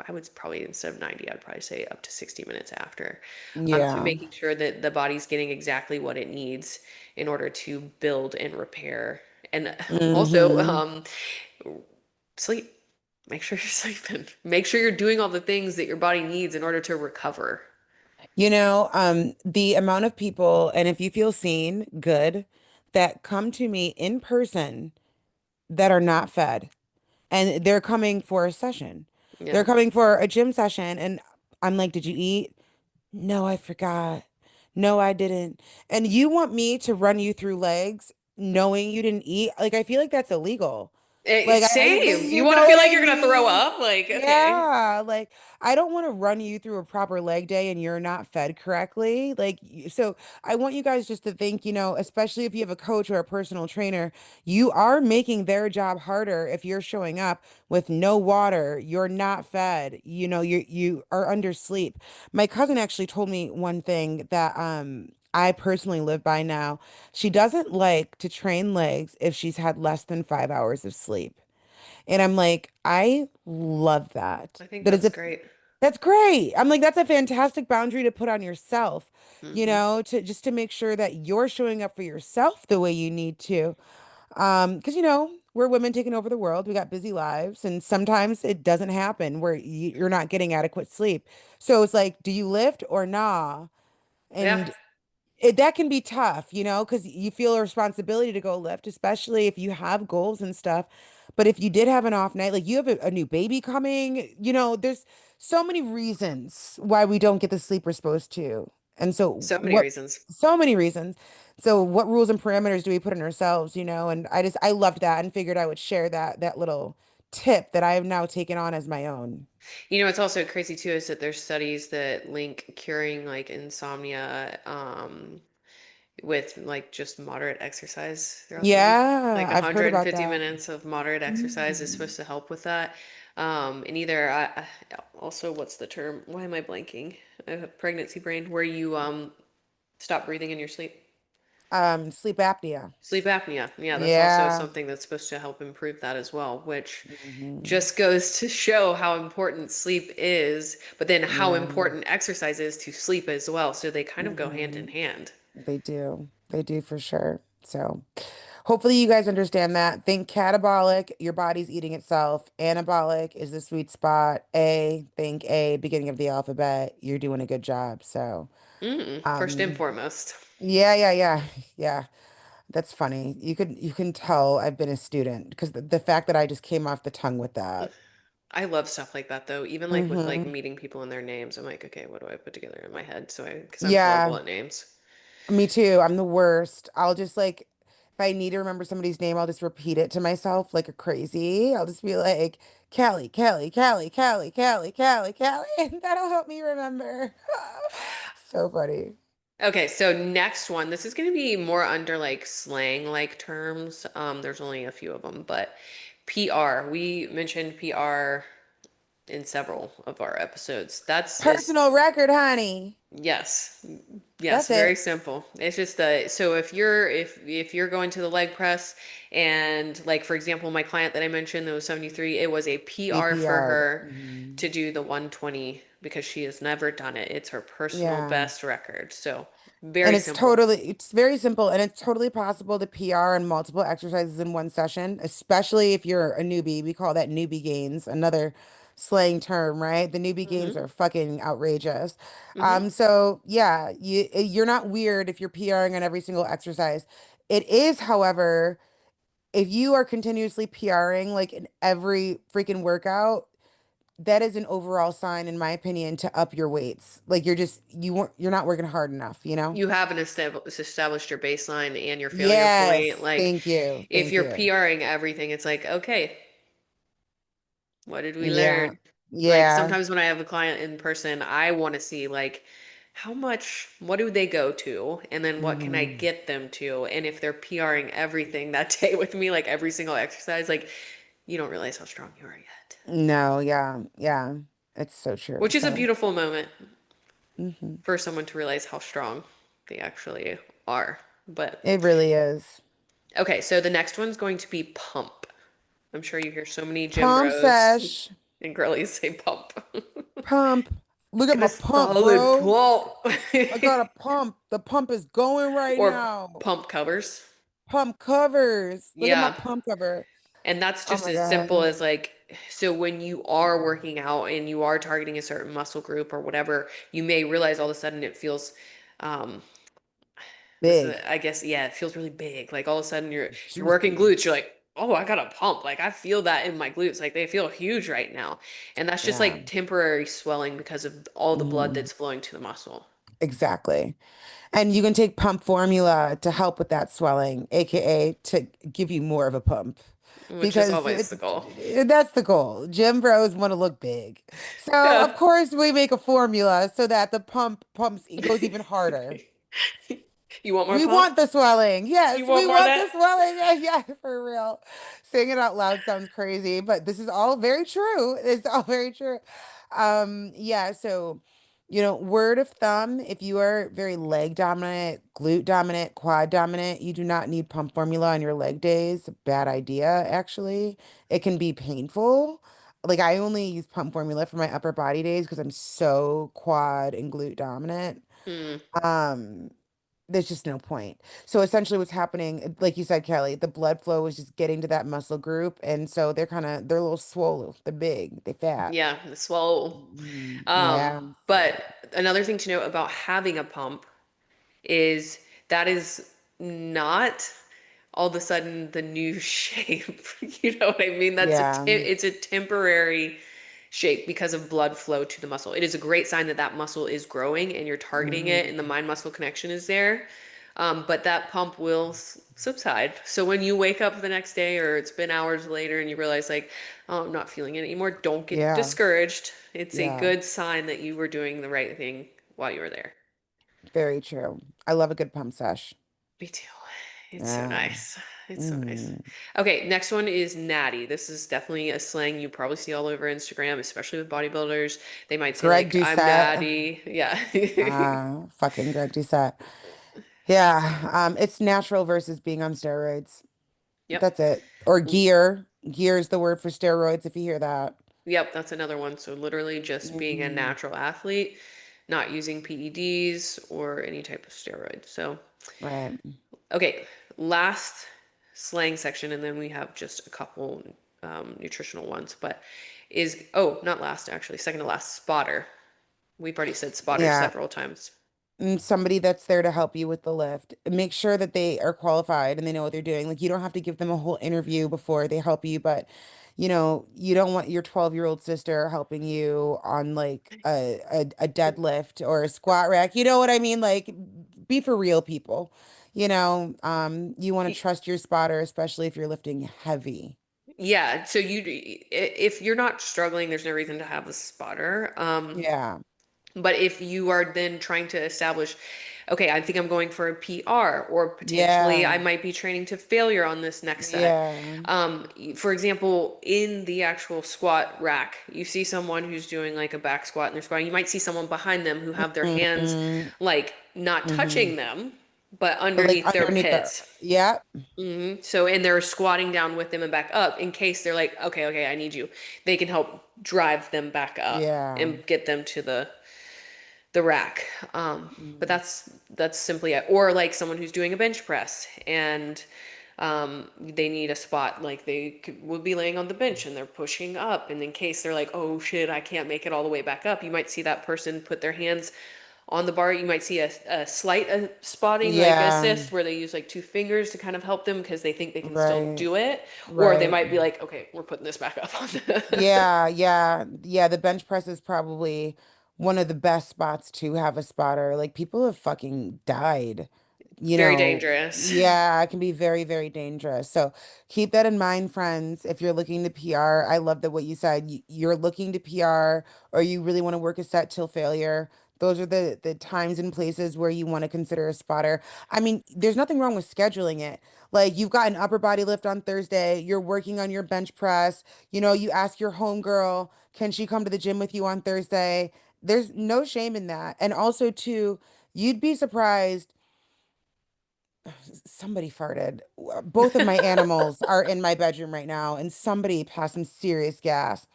B: I would probably, instead of 90, I'd probably say up to 60 minutes after. So
A: Yeah.
B: making sure that the body's getting exactly what it needs in order to build and repair. And also,
A: Hmm.
B: sleep. Make sure you're sleeping. Make sure you're doing all the things that your body needs in order to recover.
A: The amount of people, and if you feel seen, good, that come to me in person that are not fed. And they're coming for a session. They're
B: Yeah.
A: coming for a gym session. And I'm like, did you eat? No, I forgot. No, I didn't. And you want me to run you through legs knowing you didn't eat? Like, I feel like that's illegal. Like,
B: Same. You
A: you
B: want to
A: know
B: feel
A: what
B: like
A: I
B: you're gonna throw
A: mean?
B: up? Like, okay.
A: Yeah, like I don't want to run you through a proper leg day and you're not fed correctly. So I want you guys just to think, especially if you have a coach or a personal trainer, you are making their job harder if you're showing up with no water, you're not fed, you are under sleep. My cousin actually told me one thing that I personally live by now. She doesn't like to train legs if she's had less than 5 hours of sleep. And I'm like, I love that.
B: I think
A: That is
B: that's
A: a
B: great.
A: That's great. I'm like, that's a fantastic boundary to put on yourself,
B: Hmm.
A: to just to make sure that you're showing up for yourself the way you need to. Because we're women taking over the world. We got busy lives, and sometimes it doesn't happen where you're not getting adequate sleep. So it's like, do you lift or nah?
B: Yeah.
A: And that can be tough, because you feel a responsibility to go lift, especially if you have goals and stuff. But if you did have an off night, like you have a new baby coming, there's so many reasons why we don't get the sleep we're supposed to. And so
B: So many reasons.
A: so many reasons. So what rules and parameters do we put on ourselves, And I loved that and figured I would share that little tip that I have now taken on as my own.
B: It's also crazy too is that there's studies that link curing like insomnia with like just moderate exercise throughout the week. Like
A: Yeah, I've heard about
B: 150
A: that.
B: minutes of moderate exercise is
A: Mm.
B: supposed to help with that. And also what's the term? Why am I blanking? I have pregnancy brain where you stop breathing in your sleep.
A: Sleep apnea.
B: Sleep apnea. Yeah, that's also
A: Yeah.
B: something that's supposed to help improve that as well, which
A: Hmm.
B: just goes to show how important sleep is, but then how
A: Yeah.
B: important exercise is to sleep as well. So they kind of go hand
A: Hmm.
B: in hand.
A: They do. They do for sure. So hopefully you guys understand that. Think catabolic, your body's eating itself. Anabolic is the sweet spot. Think A, beginning of the alphabet. You're doing a good job. So,
B: First and
A: um,
B: foremost.
A: yeah, yeah, yeah, yeah. That's funny. You can tell I've been a student because the fact that I just came off the tongue with that.
B: I love stuff like that though. Even like with like
A: Hmm.
B: meeting people and their names, I'm like, okay, what do I put together in my head? Because I'm horrible
A: Yeah,
B: at names.
A: me too. I'm the worst. I'll just like if I need to remember somebody's name, I'll just repeat it to myself like a crazy. I'll just be like, Callie, Callie, Callie, Callie, Callie, Callie, Callie, and that'll help me remember. So funny.
B: Okay, so next one. This is going to be more under like slang like terms. There's only a few of them, but PR. We mentioned PR in several of our episodes. That's is
A: Personal record, honey.
B: yes. Yes,
A: That's
B: very
A: it.
B: simple. It's just the so if you're going to the leg press and like for example, my client that I mentioned that was 73, it was a PR for
A: CPR.
B: her to do the 120 because she has never done it. It's her personal
A: Yeah.
B: best record. So
A: And
B: very simple.
A: it's very simple and it's totally possible to PR on multiple exercises in one session, especially if you're a newbie. We call that newbie gains, another slang term, right? The newbie gains
B: Mm-hmm.
A: are fucking outrageous.
B: Mm-hmm.
A: So yeah, you're not weird if you're PRing on every single exercise. It is, however, if you are continuously PRing like in every freaking workout, that is an overall sign, in my opinion, to up your weights. Like you're not working hard enough, you know?
B: You haven't established your baseline and your failure point.
A: Yes.
B: Like
A: Thank you.
B: if
A: Thank
B: you're
A: you.
B: PRing everything, it's like, okay, what did we
A: Yeah.
B: learn? Like
A: Yeah.
B: sometimes when I have a client in person, I want to see like how much, what do they go to? And then what can I
A: Hmm.
B: get them to? And if they're PRing everything that day with me, like every single exercise, like you don't realize how strong you are yet.
A: No, yeah. Yeah. It's so true.
B: Which is a
A: So,
B: beautiful moment
A: hmm,
B: for someone to realize how strong they actually are. But
A: it really is.
B: okay, so the next one's going to be pump. I'm sure you hear so many gym
A: Pump
B: bros
A: sesh.
B: and girlies say pump.
A: Pump. Look at
B: Get a
A: my pump,
B: solid
A: bro.
B: pump.
A: I got a pump. The pump is going right
B: Or
A: now.
B: pump covers.
A: Pump covers. Look at my
B: Yeah.
A: pump cover.
B: And that's
A: Oh
B: just
A: my
B: as simple
A: God.
B: as like, so when you are working out and you are targeting a certain muscle group or whatever, you may realize all of a sudden it feels, um, what's
A: Big.
B: the, I guess, yeah, it feels really big. Like all of a sudden you're working
A: Juicy.
B: glutes, you're like, oh, I got a pump. Like I feel that in my glutes. Like they feel huge right now. And that's just
A: Yeah.
B: like temporary swelling because of all the blood
A: Mhm.
B: that's flowing to the muscle,
A: Exactly. And you can take pump formula to help with that swelling, aka to give you more of a pump.
B: which is
A: Because
B: always the goal.
A: that's the goal. Gym bros want to look big. So
B: Yeah.
A: of course we make a formula so that the pump pumps it goes even harder.
B: You want more
A: We
B: pump?
A: want the swelling.
B: You
A: Yes,
B: want
A: we
B: more of
A: want
B: that?
A: the swelling. Yeah, yeah, for real. Saying it out loud sounds crazy, but this is all very true. It's all very true. Yeah, so word of thumb, if you are very leg dominant, glute dominant, quad dominant, you do not need pump formula on your leg days. Bad idea, actually. It can be painful. Like I only use pump formula for my upper body days because I'm so quad and glute dominant.
B: Hmm.
A: Um, there's just no point. So essentially what's happening, like you said, Kelly, the blood flow is just getting to that muscle group. And so they're a little swollen, they're big, they fat.
B: Yeah, the swallow.
A: Mhm. Yeah.
B: But another thing to note about having a pump is that is not all of a sudden the new shape. You know what I mean?
A: Yeah.
B: It's a temporary shape because of blood flow to the muscle. It is a great sign that that muscle is growing and you're targeting it and the
A: Hmm.
B: mind muscle connection is there. But that pump will subside. So when you wake up the next day or it's been hours later and you realize like, oh, I'm not feeling it anymore, don't get
A: Yeah.
B: discouraged. It's a
A: Yeah.
B: good sign that you were doing the right thing while you were there.
A: Very true. I love a good pump sesh.
B: Me too. It's so
A: Yeah.
B: nice. It's so nice.
A: Mm.
B: Okay, next one is natty. This is definitely a slang you probably see all over Instagram, especially with bodybuilders. They might say
A: Greg
B: like, "I'm
A: Doucette.
B: natty." Yeah.
A: Fucking Greg Doucette. Yeah. It's natural versus being on steroids.
B: Yep.
A: That's it. Or gear. Gear is the word for steroids if you hear that.
B: Yep, that's another one. So literally just being a
A: Hmm.
B: natural athlete, not using PEDs or any type of steroid. So,
A: Right.
B: okay, last slang section, and then we have just a couple nutritional ones, but is, oh, not last actually, second to last, spotter. We've already said spotter
A: Yeah.
B: several times.
A: And somebody that's there to help you with the lift. Make sure that they are qualified and they know what they're doing. Like you don't have to give them a whole interview before they help you, but you don't want your 12-year-old sister helping you on like a deadlift or a squat rack. You know what I mean? Like be for real, people. You want to trust your spotter, especially if you're lifting heavy.
B: Yeah, so if you're not struggling, there's no reason to have a spotter.
A: Yeah.
B: But if you are then trying to establish, okay, I think I'm going for a PR, or potentially
A: Yeah.
B: I might be training to failure on this next set.
A: Yeah.
B: For example, in the actual squat rack, you see someone who's doing like a back squat and they're squatting. You might see someone behind them who have their hands
A: Mm-hmm.
B: like not
A: Mm-hmm.
B: touching them, but
A: But like
B: underneath their
A: underneath the,
B: pits.
A: yeah.
B: So, and they're squatting down with them and back up in case they're like, okay, okay, I need you. They can help drive them back up
A: Yeah.
B: and get them to the rack. But
A: Mm.
B: that's simply it. Or like someone who's doing a bench press and they need a spot, like would be laying on the bench and they're pushing up, and in case they're like, oh shit, I can't make it all the way back up, you might see that person put their hands on the bar. You might see a slight spotting like
A: Yeah.
B: assist where they use like two fingers to kind of help them because they think they can still
A: Right.
B: do it, or they
A: Right.
B: might be like, okay, we're putting this back up on the
A: Yeah, yeah, yeah. The bench press is probably one of the best spots to have a spotter. Like people have fucking died.
B: very dangerous.
A: Yeah, it can be very, very dangerous. So keep that in mind, friends. If you're looking to PR, I love that what you said. You're looking to PR or you really want to work a set till failure. Those are the times and places where you want to consider a spotter. I mean, there's nothing wrong with scheduling it. Like you've got an upper body lift on Thursday, you're working on your bench press. You ask your homegirl, can she come to the gym with you on Thursday? There's no shame in that. And also, too, you'd be surprised. Somebody farted. Both of my animals are in my bedroom right now, and somebody passed some serious gas.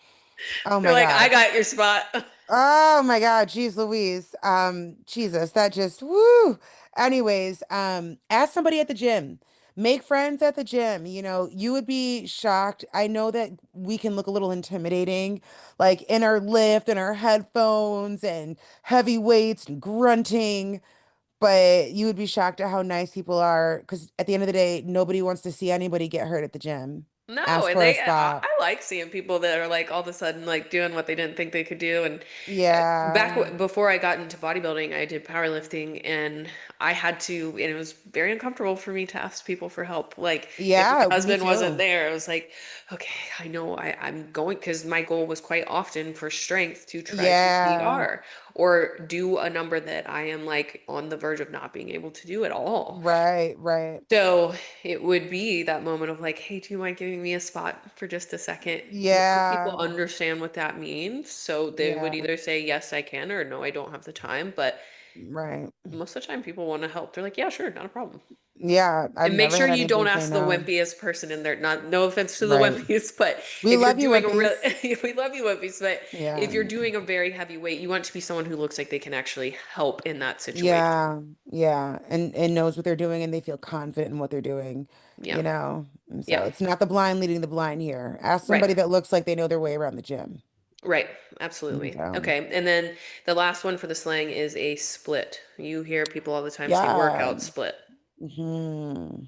A: Oh
B: They're
A: my
B: like, I
A: God.
B: got your spot.
A: Oh my God, geez Louise. Jesus, that just woo. Anyways, ask somebody at the gym. Make friends at the gym. You would be shocked. I know that we can look a little intimidating, like in our lift and our headphones and heavy weights and grunting, but you would be shocked at how nice people are. Because at the end of the day, nobody wants to see anybody get hurt at the gym.
B: No,
A: Ask
B: and
A: for a
B: I
A: spot.
B: like seeing people that are like all of a sudden like doing what they didn't think they could do. And
A: Yeah.
B: before I got into bodybuilding, I did powerlifting, and I had to, and it was very uncomfortable for me to ask people for help. Like if my
A: Yeah, me
B: husband wasn't
A: too.
B: there, I was like, okay, I know I'm going, because my goal was quite often for strength to try to
A: Yeah.
B: PR or do a number that I am like on the verge of not being able to do at all.
A: Right, right.
B: So it would be that moment of like, hey, do you mind giving me a spot for just a second? Most people
A: Yeah,
B: understand what that means. So they would
A: yeah,
B: either say, yes, I can, or no, I don't have the time. But
A: right.
B: most of the time, people want to help. They're like, yeah, sure, not a problem.
A: Yeah, I've
B: And make
A: never
B: sure
A: had
B: you don't
A: anybody say
B: ask the
A: no.
B: wimpiest person in there. Not, no offense to the
A: Right.
B: wimpies, but
A: We
B: if you're
A: love you,
B: doing a real,
A: Wimpies.
B: we love you, wimpies, but if
A: Yeah.
B: you're doing a very heavy weight, you want to be someone who looks like they can actually help in that situation.
A: Yeah, yeah. And knows what they're doing and they feel confident in what they're doing,
B: Yeah.
A: And so
B: Yeah.
A: it's not the blind leading the blind here. Ask
B: Right.
A: somebody that looks like they know their way around the gym.
B: Right,
A: And
B: absolutely.
A: so,
B: Okay, and then the last one for the slang is a split. You hear people all the time say
A: yeah.
B: workout split.
A: Hmm.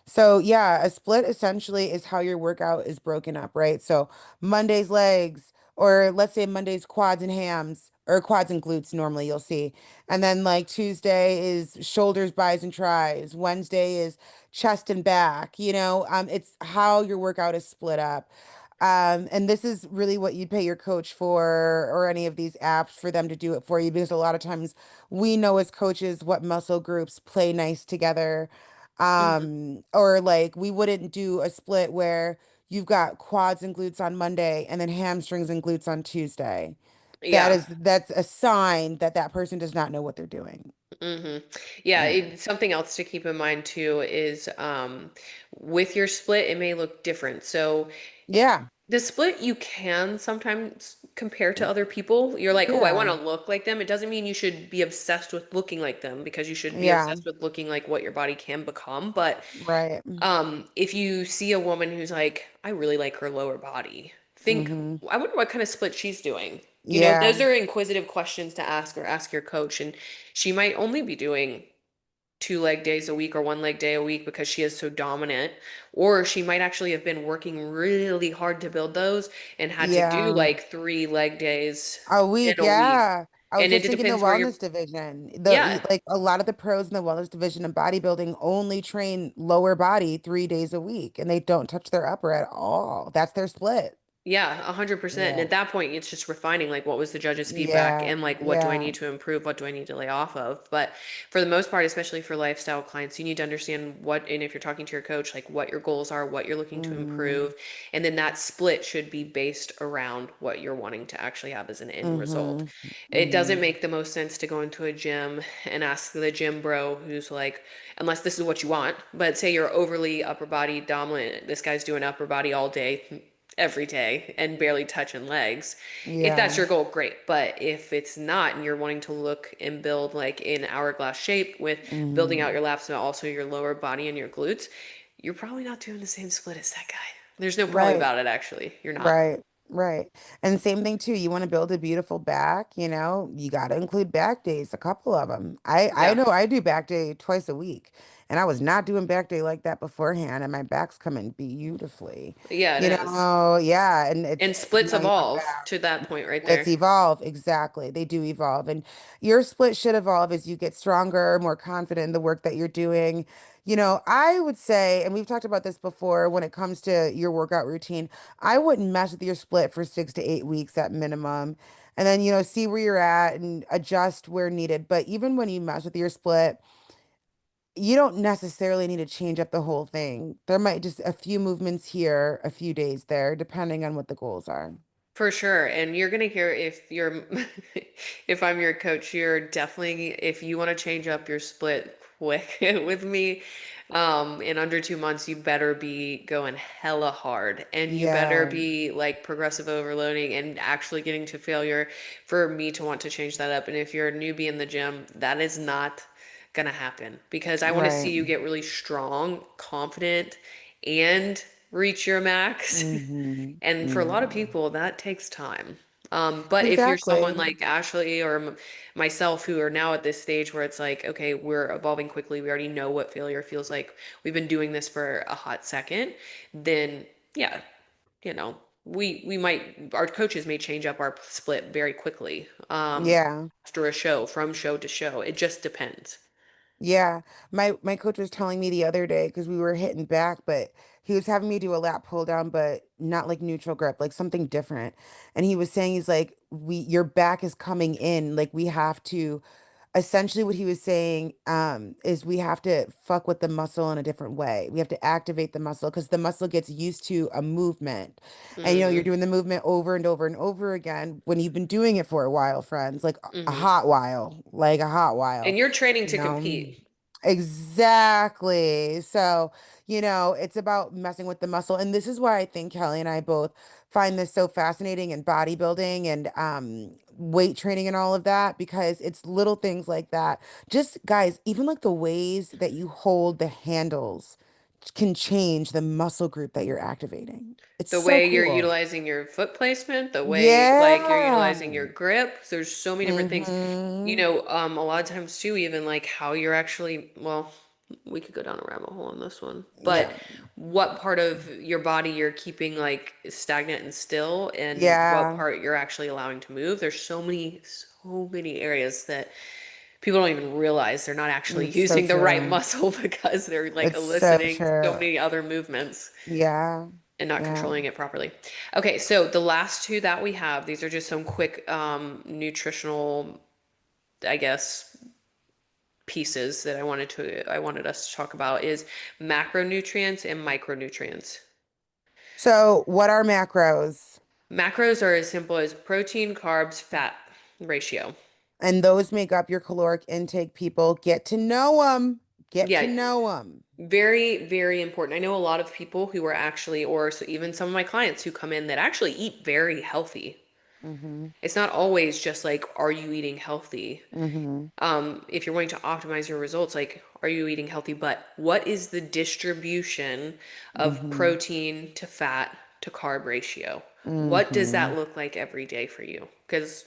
A: So yeah, a split essentially is how your workout is broken up, right? So Monday's legs, or let's say Monday's quads and hams, or quads and glutes normally you'll see. And then like Tuesday is shoulders, biceps, and tries. Wednesday is chest and back, it's how your workout is split up. And this is really what you'd pay your coach for or any of these apps for them to do it for you because a lot of times we know as coaches what muscle groups play nice together.
B: Hmm.
A: Or like we wouldn't do a split where you've got quads and glutes on Monday and then hamstrings and glutes on Tuesday.
B: Yeah.
A: That's a sign that that person does not know what they're doing.
B: Hmm. Yeah,
A: Yeah.
B: something else to keep in mind too is with your split, it may look different. So
A: Yeah.
B: the split you can sometimes compare to other people. You're like, oh, I want
A: Yeah.
B: to look like them. It doesn't mean you should be obsessed with looking like them, because you should be
A: Yeah.
B: obsessed with looking like what your body can become. But
A: Right.
B: if you see a woman who's like, I really like her lower body, think,
A: Mm-hmm.
B: I wonder what kind of split she's doing.
A: Yeah.
B: Those are inquisitive questions to ask, or ask your coach. And she might only be doing two leg days a week or one leg day a week because she is so dominant. Or she might actually have been working really hard to build those and had to do
A: Yeah.
B: like three leg days
A: A
B: in
A: week.
B: a week.
A: Yeah. I was
B: And it
A: just thinking the
B: depends where you're,
A: wellness division.
B: yeah.
A: Like a lot of the pros in the wellness division of bodybuilding only train lower body 3 days a week and they don't touch their upper at all. That's their split.
B: Yeah, 100%. And
A: Yeah.
B: at that point, it's just refining like what was the judge's feedback
A: Yeah.
B: and like what do I
A: Yeah.
B: need to improve? What do I need to lay off of? But for the most part, especially for lifestyle clients, you need to understand what, and if you're talking to your coach, like what your goals are, what you're looking to
A: Mm-hmm.
B: improve. And then that split should be based around what you're wanting to actually have as an end result.
A: Mm-hmm.
B: It doesn't
A: Mm-hmm.
B: make the most sense to go into a gym and ask the gym bro who's like, unless this is what you want, but say you're overly upper body dominant, this guy's doing upper body all day every day and barely touching legs. If that's
A: Yeah.
B: your goal, great. But if it's not and you're wanting to look and build like in hourglass shape with building out
A: Mm-hmm.
B: your lats but also your lower body and your glutes, you're probably not doing the same split as that guy. There's no probably
A: Right.
B: about it, actually. You're not.
A: Right, right. And same thing too. You want to build a beautiful back, you got to include back days, a couple of them. I
B: Yeah.
A: know I do back day twice a week, and I was not doing back day like that beforehand, and my back's coming beautifully.
B: Yeah, it is.
A: Yeah, and it's
B: And splits
A: you have
B: evolve
A: back.
B: to that point right
A: Let's
B: there.
A: evolve. Exactly. They do evolve. And your split should evolve as you get stronger, more confident in the work that you're doing. I would say, and we've talked about this before when it comes to your workout routine, I wouldn't mess with your split for 6 to 8 weeks at minimum. And then, see where you're at and adjust where needed. But even when you mess with your split, you don't necessarily need to change up the whole thing. There might just a few movements here, a few days there, depending on what the goals are.
B: For sure. And you're gonna hear if you're if I'm your coach, you're definitely if you want to change up your split quick with me, in under 2 months, you better be going hella hard and you better
A: Yeah,
B: be like progressive overloading and actually getting to failure for me to want to change that up. And if you're a newbie in the gym, that is not gonna happen because I want to see
A: right.
B: you get really strong, confident, and reach your max.
A: Hmm.
B: And for a lot of
A: Yeah.
B: people, that takes time. But if you're someone
A: Exactly.
B: like Ashley or myself who are now at this stage where it's like, okay, we're evolving quickly, we already know what failure feels like, we've been doing this for a hot second, then yeah, you know, we might our coaches may change up our split very quickly
A: Yeah.
B: after a show, from show to show. It just depends.
A: Yeah. My coach was telling me the other day because we were hitting back, but he was having me do a lat pull down, but not like neutral grip, like something different. And he was saying he's like, your back is coming in, like we have to essentially what he was saying is we have to fuck with the muscle in a different way. We have to activate the muscle because the muscle gets used to a movement. And you're
B: Hmm.
A: doing the movement over and over and over again when you've been doing it for a while, friends, like a
B: Hmm.
A: hot while, like a hot
B: And
A: while,
B: you're training
A: you
B: to
A: know.
B: compete.
A: Exactly. So, it's about messing with the muscle. And this is why I think Kelly and I both find this so fascinating in bodybuilding and weight training and all of that, because it's little things like that. Just guys, even like the ways that you hold the handles can change the muscle group that you're activating. It's
B: The
A: so
B: way you're
A: cool.
B: utilizing your foot placement, the way like you're
A: Yeah.
B: utilizing your grip. There's so many different things.
A: Mm-hmm.
B: A lot of times too, even like how you're actually, well, we could go down a rabbit hole on this one, but
A: Yeah.
B: what part of your body you're keeping like stagnant and still, and what
A: Yeah.
B: part you're actually allowing to move. There's so many areas that people don't even realize they're not actually
A: It's so
B: using the right
A: true.
B: muscle because they're like
A: It's so
B: eliciting so
A: true.
B: many other movements
A: Yeah.
B: and not
A: Yeah.
B: controlling it properly. Okay, so the last two that we have, these are just some quick nutritional, I guess, pieces that I wanted us to talk about is macronutrients and micronutrients.
A: So, what are macros?
B: Macros are as simple as protein, carbs, fat ratio.
A: And those make up your caloric intake, people. Get to know them. Get to
B: Yeah,
A: know them.
B: very, very important. I know a lot of people who are actually, or so even some of my clients who come in that actually eat very healthy.
A: Mm-hmm.
B: It's not always just like, are you eating healthy?
A: Mm-hmm.
B: If you're wanting to optimize your results, like, are you eating healthy? But what is the distribution of
A: Mm-hmm.
B: protein to fat to carb ratio? What does
A: Mm-hmm.
B: that look like every day for you? Because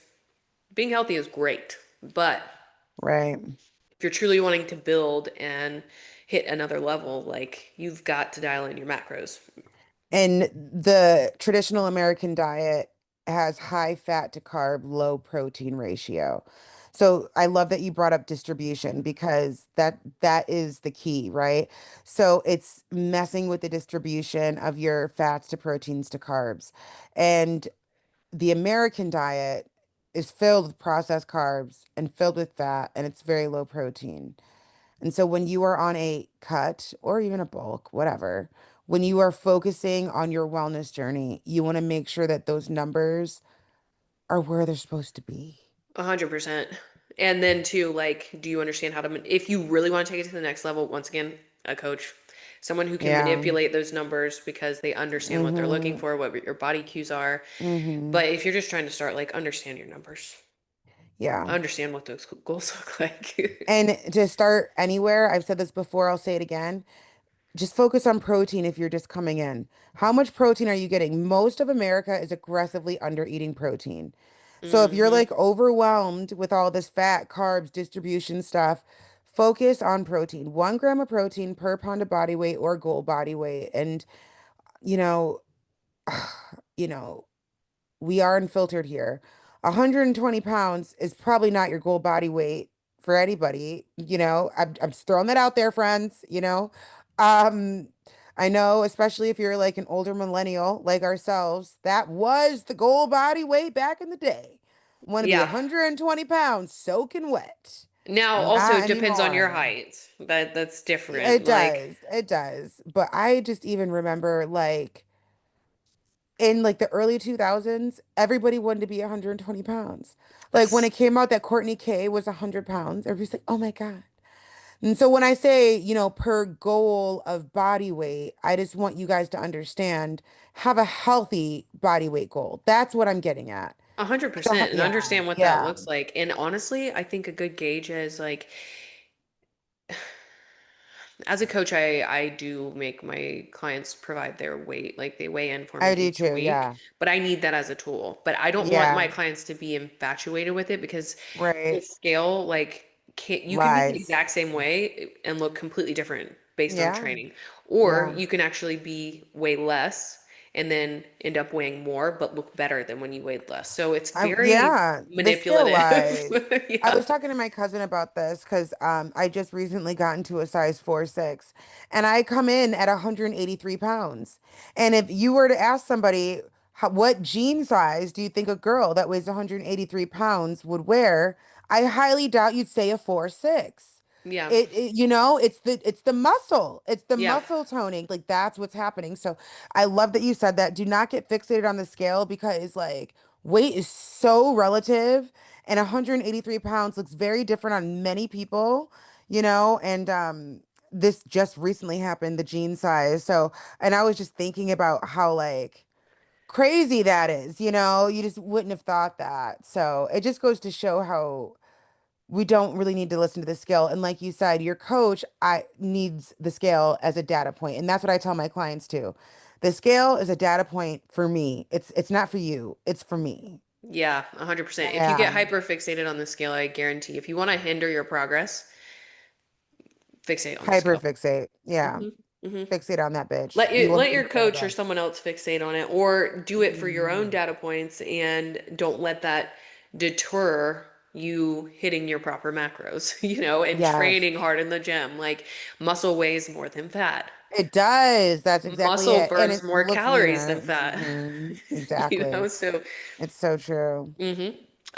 B: being healthy is great, but
A: Right.
B: if you're truly wanting to build and hit another level, like you've got to dial in your macros.
A: And the traditional American diet has high fat to carb, low protein ratio. So I love that you brought up distribution because that is the key, right? So it's messing with the distribution of your fats to proteins to carbs. And the American diet is filled with processed carbs and filled with fat, and it's very low protein. And so when you are on a cut or even a bulk, whatever, when you are focusing on your wellness journey, you want to make sure that those numbers are where they're supposed to be.
B: 100%. And then too, like, do you understand how to, if you really want to take it to the next level, once again, a coach, someone who can
A: Yeah.
B: manipulate those numbers because they understand what they're looking
A: Mm-hmm.
B: for, what your body cues are.
A: Mm-hmm.
B: But if you're just trying to start, like, understand your numbers,
A: Yeah.
B: understand what those goals look like.
A: And to start anywhere, I've said this before, I'll say it again. Just focus on protein if you're just coming in. How much protein are you getting? Most of America is aggressively under eating protein. So if you're
B: Hmm.
A: like overwhelmed with all this fat, carbs, distribution stuff, focus on protein. 1 gram of protein per pound of body weight or goal body weight. And you know, you know, we are unfiltered here. 120 pounds is probably not your goal body weight for anybody. I'm just throwing that out there, friends. Um, I know, especially if you're like an older millennial like ourselves, that was the goal body weight back in the day. Want to be
B: Yeah.
A: 120 pounds soaking wet.
B: Now, also,
A: Not
B: it depends on your
A: anymore.
B: height. That's different.
A: It
B: Like,
A: does. It does. But I just even remember like in like the early 2000s, everybody wanted to be 120 pounds. Like when it came out that Courtney K was 100 pounds, everybody's like, oh my God. And so when I say, per goal of body weight, I just want you guys to understand, have a healthy body weight goal. That's what I'm getting at. So,
B: 100%, and
A: yeah,
B: understand what that
A: yeah,
B: looks like. And honestly, I think a good gauge is like, as a coach, I do make my clients provide their weight, like they weigh in for me
A: I do
B: each
A: too.
B: week,
A: Yeah,
B: but I need that as a tool. But I don't want my
A: yeah,
B: clients to be infatuated with it because the
A: right.
B: scale, like, you can be the
A: Lies.
B: exact same way and look completely different based on
A: Yeah,
B: training, or
A: yeah.
B: you can actually be way less and then end up weighing more, but look better than when you weighed less. So it's very
A: Yeah, the skill
B: manipulative.
A: lies. I
B: Yeah.
A: was talking to my cousin about this because I just recently got into a size 4'6", and I come in at 183 pounds. And if you were to ask somebody, what jean size do you think a girl that weighs 183 pounds would wear? I highly doubt you'd say a 4'6".
B: Yeah.
A: It's the muscle. It's the
B: Yeah.
A: muscle toning. Like that's what's happening. So I love that you said that. Do not get fixated on the scale because like weight is so relative, and 183 pounds looks very different on many people, and this just recently happened, the jean size. So, and I was just thinking about how like crazy that is, you just wouldn't have thought that. So it just goes to show how we don't really need to listen to the scale. And like you said, your coach I needs the scale as a data point. And that's what I tell my clients too. The scale is a data point for me. It's not for you. It's for me.
B: Yeah, 100%. If you get
A: Yeah.
B: hyper fixated on the scale, I guarantee if you want to hinder your progress, fixate on the scale.
A: Hyperfixate. Yeah.
B: Hmm. Hmm.
A: Fixate on that bitch. You will
B: Let
A: have
B: your
A: no
B: coach or
A: progress.
B: someone else fixate on it, or do it for your own
A: Mhm.
B: data points and don't let that deter you hitting your proper macros, and
A: Yes.
B: training hard in the gym. Like muscle weighs more than fat.
A: It does. That's exactly
B: Muscle
A: it. And
B: burns
A: it
B: more
A: looks
B: calories
A: leaner.
B: than fat.
A: Exactly.
B: So
A: It's so true.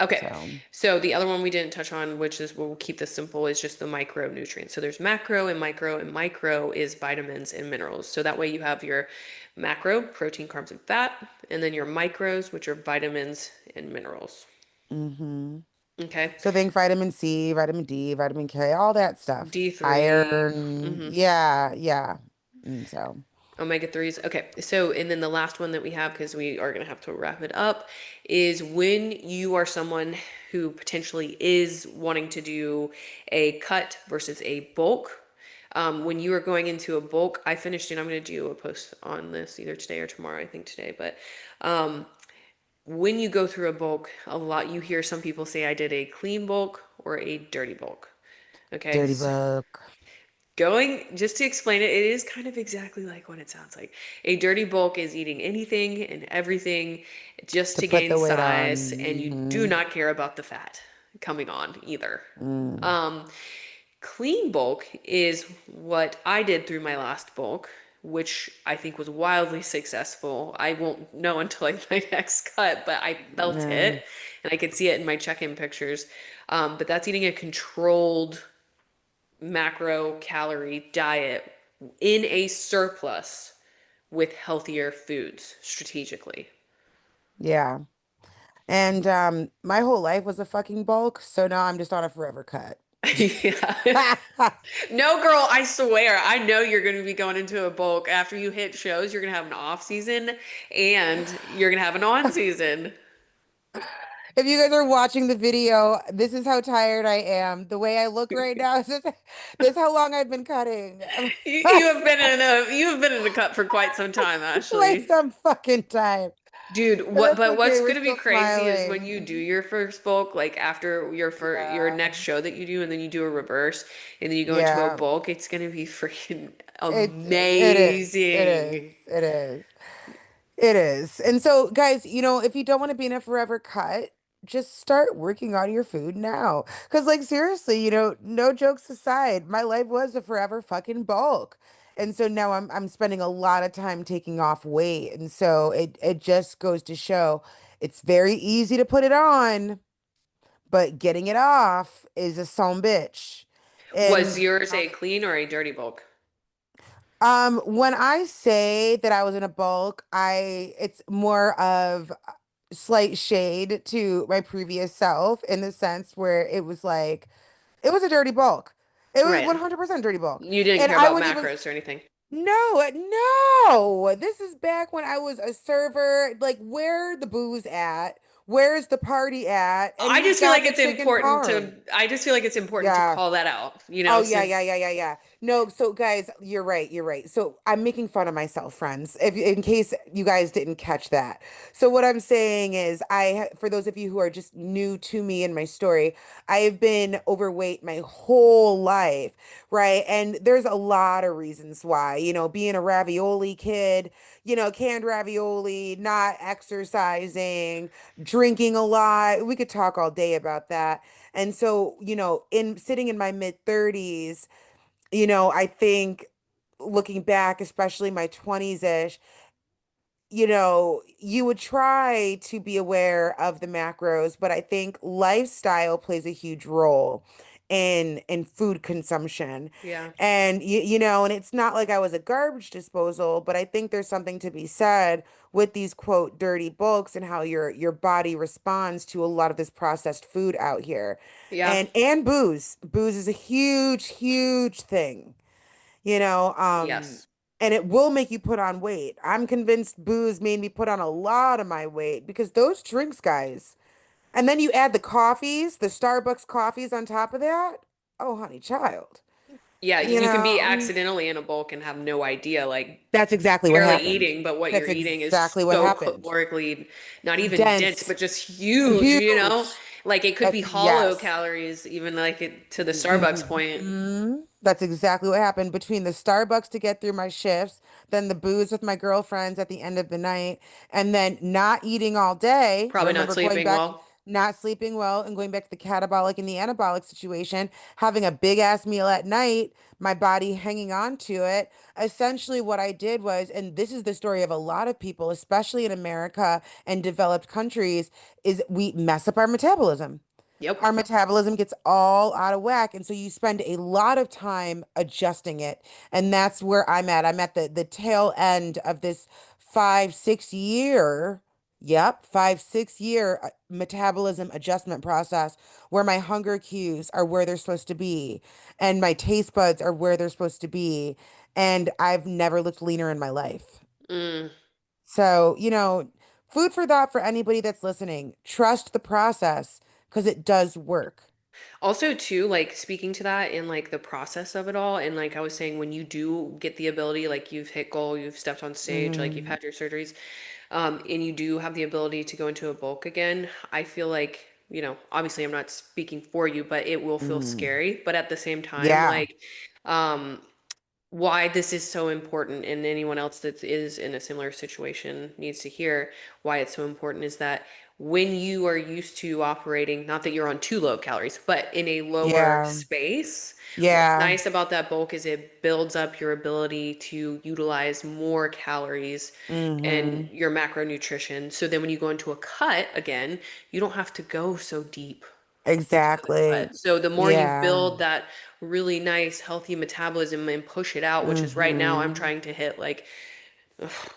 B: okay.
A: So,
B: So the other one we didn't touch on, which is we'll keep this simple, is just the micronutrients. So there's macro and micro, and micro is vitamins and minerals. So that way you have your macro, protein, carbs, and fat, and then your micros, which are vitamins and minerals.
A: hmm
B: Okay.
A: so think vitamin C, vitamin D, vitamin K, all that stuff.
B: D3.
A: Iron.
B: Hmm.
A: Yeah. Yeah. And so,
B: Omega 3s. Okay. So, and then the last one that we have, because we are going to have to wrap it up, is when you are someone who potentially is wanting to do a cut versus a bulk. When you are going into a bulk, I finished it. I'm going to do a post on this either today or tomorrow, I think today. But when you go through a bulk, a lot you hear some people say, I did a clean bulk or a dirty bulk. Okay.
A: dirty book.
B: Going, just to explain it, it is kind of exactly like what it sounds like. A dirty bulk is eating anything and everything just
A: To
B: to
A: put
B: gain
A: the weight
B: size, and you do
A: on.
B: not care about the fat coming on either.
A: Mm,
B: Um, Clean bulk is what I did through my last bulk, which I think was wildly successful. I won't know until like my next cut, but I felt
A: mm,
B: it and I could see it in my check-in pictures. But that's eating a controlled macro calorie diet in a surplus with healthier foods strategically.
A: yeah. And my whole life was a fucking bulk, so now I'm just on a forever cut.
B: Yeah. No, girl, I swear. I know you're going to be going into a bulk after you hit shows. You're going to have an off season and you're going to have an on season.
A: If you guys are watching the video, this is how tired I am. The way I look right now is this is how long I've been cutting.
B: You have been in a cut for quite some time,
A: Quite
B: Ashley.
A: some fucking time.
B: Dude,
A: But
B: what
A: that's
B: but
A: okay.
B: what's
A: We're
B: gonna be
A: still
B: crazy is when you do
A: smiling.
B: your first bulk, like after your
A: Yeah.
B: next show that you do, and then you do a reverse, and then you go into a
A: Yeah.
B: bulk, it's gonna be freaking
A: It is. It
B: amazing.
A: is. It is. It is. And so, guys, if you don't want to be in a forever cut, just start working on your food now. Because, like, seriously, no jokes aside, my life was a forever fucking bulk. And so now I'm spending a lot of time taking off weight. And so it just goes to show it's very easy to put it on, but getting it off is a son bitch.
B: Was
A: And
B: yours a clean or a dirty bulk?
A: when I say that I was in a bulk, it's more of slight shade to my previous self in the sense where it was like it was a dirty bulk. It was
B: Right.
A: 100% dirty bulk.
B: You didn't
A: And
B: care
A: I
B: about
A: wouldn't even
B: macros or anything.
A: no, no. This is back when I was a server. Like, where the booze at? Where's the party at? And
B: I
A: who's
B: just feel
A: got
B: like
A: the
B: it's
A: chicken
B: important to
A: parm?
B: I just feel like it's important to
A: Yeah.
B: call that out,
A: Oh yeah, yeah,
B: since
A: yeah, yeah, yeah. No, so guys, you're right, you're right. So I'm making fun of myself, friends, if in case you guys didn't catch that. So what I'm saying is for those of you who are just new to me and my story, I have been overweight my whole life, right? And there's a lot of reasons why, being a ravioli kid, canned ravioli, not exercising, drinking a lot. We could talk all day about that. And so, in sitting in my mid 30s, I think looking back, especially my 20s-ish, you would try to be aware of the macros, but I think lifestyle plays a huge role in food consumption.
B: yeah.
A: And and it's not like I was a garbage disposal, but I think there's something to be said with these quote dirty bulks and how your body responds to a lot of this processed food out here.
B: Yeah.
A: And booze. Booze is a huge, huge thing you know, um,
B: Yes.
A: and it will make you put on weight. I'm convinced booze made me put on a lot of my weight because those drinks, guys, and then you add the coffees, the Starbucks coffees on top of that. Oh, honey child,
B: Yeah,
A: you
B: you can be
A: know,
B: accidentally in a bulk and have no idea, like
A: that's exactly what
B: barely
A: happened.
B: eating, but what you're
A: That's
B: eating is
A: exactly what
B: so
A: happened.
B: calorically not even dense,
A: Dense,
B: but just huge,
A: huge.
B: Like it could be
A: That's
B: hollow
A: yes.
B: calories, even like it to the Starbucks point.
A: Mhm. That's exactly what happened between the Starbucks to get through my shifts, then the booze with my girlfriends at the end of the night, and then not eating all day.
B: Probably not
A: Remember going
B: sleeping
A: back,
B: well.
A: not sleeping well, and going back to the catabolic and the anabolic situation, having a big ass meal at night, my body hanging on to it. Essentially, what I did was, and this is the story of a lot of people, especially in America and developed countries, is we mess up our metabolism.
B: Yep.
A: Our metabolism gets all out of whack. And so you spend a lot of time adjusting it. And that's where I'm at. I'm at the tail end of this 5, 6 year, yep, 5, 6 year metabolism adjustment process where my hunger cues are where they're supposed to be and my taste buds are where they're supposed to be. And I've never looked leaner in my life.
B: Mm.
A: So, food for thought for anybody that's listening. Trust the process because it does work.
B: Also, too, like speaking to that in like the process of it all, and like I was saying, when you do get the ability, like you've hit goal, you've stepped on stage, like you've
A: Mm,
B: had your surgeries, and you do have the ability to go into a bulk again, I feel like, obviously I'm not speaking for you, but it will feel
A: mm.
B: scary. But at the same time,
A: Yeah.
B: like Um, why this is so important, and anyone else that is in a similar situation needs to hear why it's so important, is that when you are used to operating, not that you're on too low calories, but in a lower
A: Yeah.
B: space, what's
A: Yeah.
B: nice about that bulk is it builds up your ability to utilize more calories and
A: Mm-hmm.
B: your macronutrition. So then when you go into a cut again, you don't have to go so deep into the
A: Exactly.
B: cut. So the more you
A: Yeah.
B: build that really nice, healthy metabolism and push it out, which is right now I'm
A: Mm-hmm.
B: trying to hit like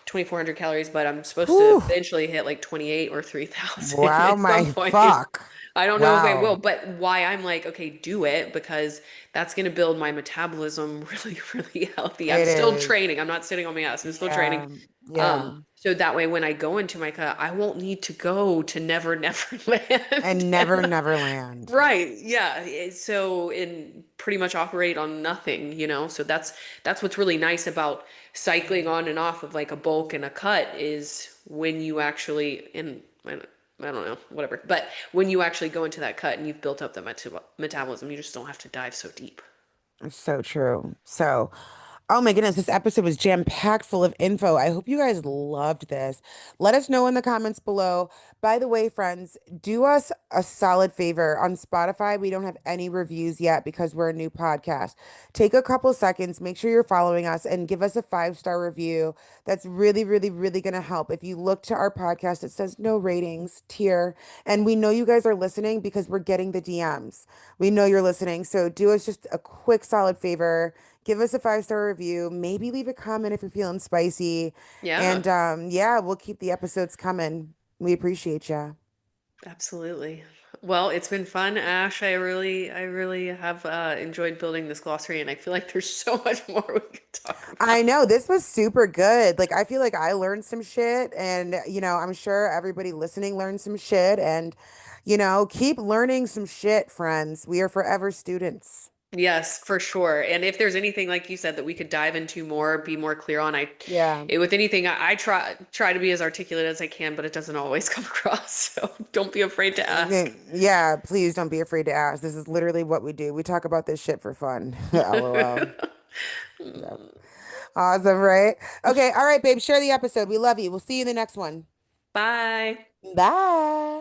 B: 2,400 calories, but I'm supposed to
A: Whew.
B: eventually hit like 28 or 3,000
A: Wow,
B: at some
A: my
B: point.
A: fuck.
B: I don't know if I will,
A: Wow.
B: but why I'm like, okay, do it because that's going to build my metabolism really, really healthy. I'm
A: It
B: still
A: is.
B: training. I'm not sitting on my ass. I'm still training.
A: Yeah. Yeah.
B: So that way when I go into my cut, I won't need to go to Never Never Land.
A: And Never Never Land.
B: Right. Yeah. So in pretty much operate on nothing, So that's what's really nice about cycling on and off of like a bulk and a cut is when you actually I don't know, whatever. But when you actually go into that cut and you've built up the metabolism, you just don't have to dive so deep.
A: It's so true. So, oh my goodness, this episode was jam-packed full of info. I hope you guys loved this. Let us know in the comments below. By the way, friends, do us a solid favor. On Spotify, we don't have any reviews yet because we're a new podcast. Take a couple seconds, make sure you're following us, and give us a 5-star review. That's really, really, really going to help. If you look to our podcast, it says no ratings, tier. And we know you guys are listening because we're getting the DMs. We know you're listening. So do us just a quick, solid favor. Give us a 5-star review. Maybe leave a comment if you're feeling spicy.
B: Yeah,
A: And yeah, we'll keep the episodes coming. We appreciate you.
B: absolutely. Well, it's been fun, Ash. I really have enjoyed building this glossary, and I feel like there's so much more we could talk
A: I
B: about.
A: know this was super good. Like, I feel like I learned some shit, and I'm sure everybody listening learned some shit. And, keep learning some shit, friends. We are forever students.
B: Yes, for sure. And if there's anything like you said that we could dive into more, be more clear on,
A: Yeah.
B: with anything, I try to be as articulate as I can, but it doesn't always come across. So don't be afraid to ask.
A: Yeah, please don't be afraid to ask. This is literally what we do. We talk about this shit for fun. LOL. Yep. Awesome, right? Okay, all right, babe. Share the episode. We love you. We'll see you in the next one.
B: Bye.
A: Bye.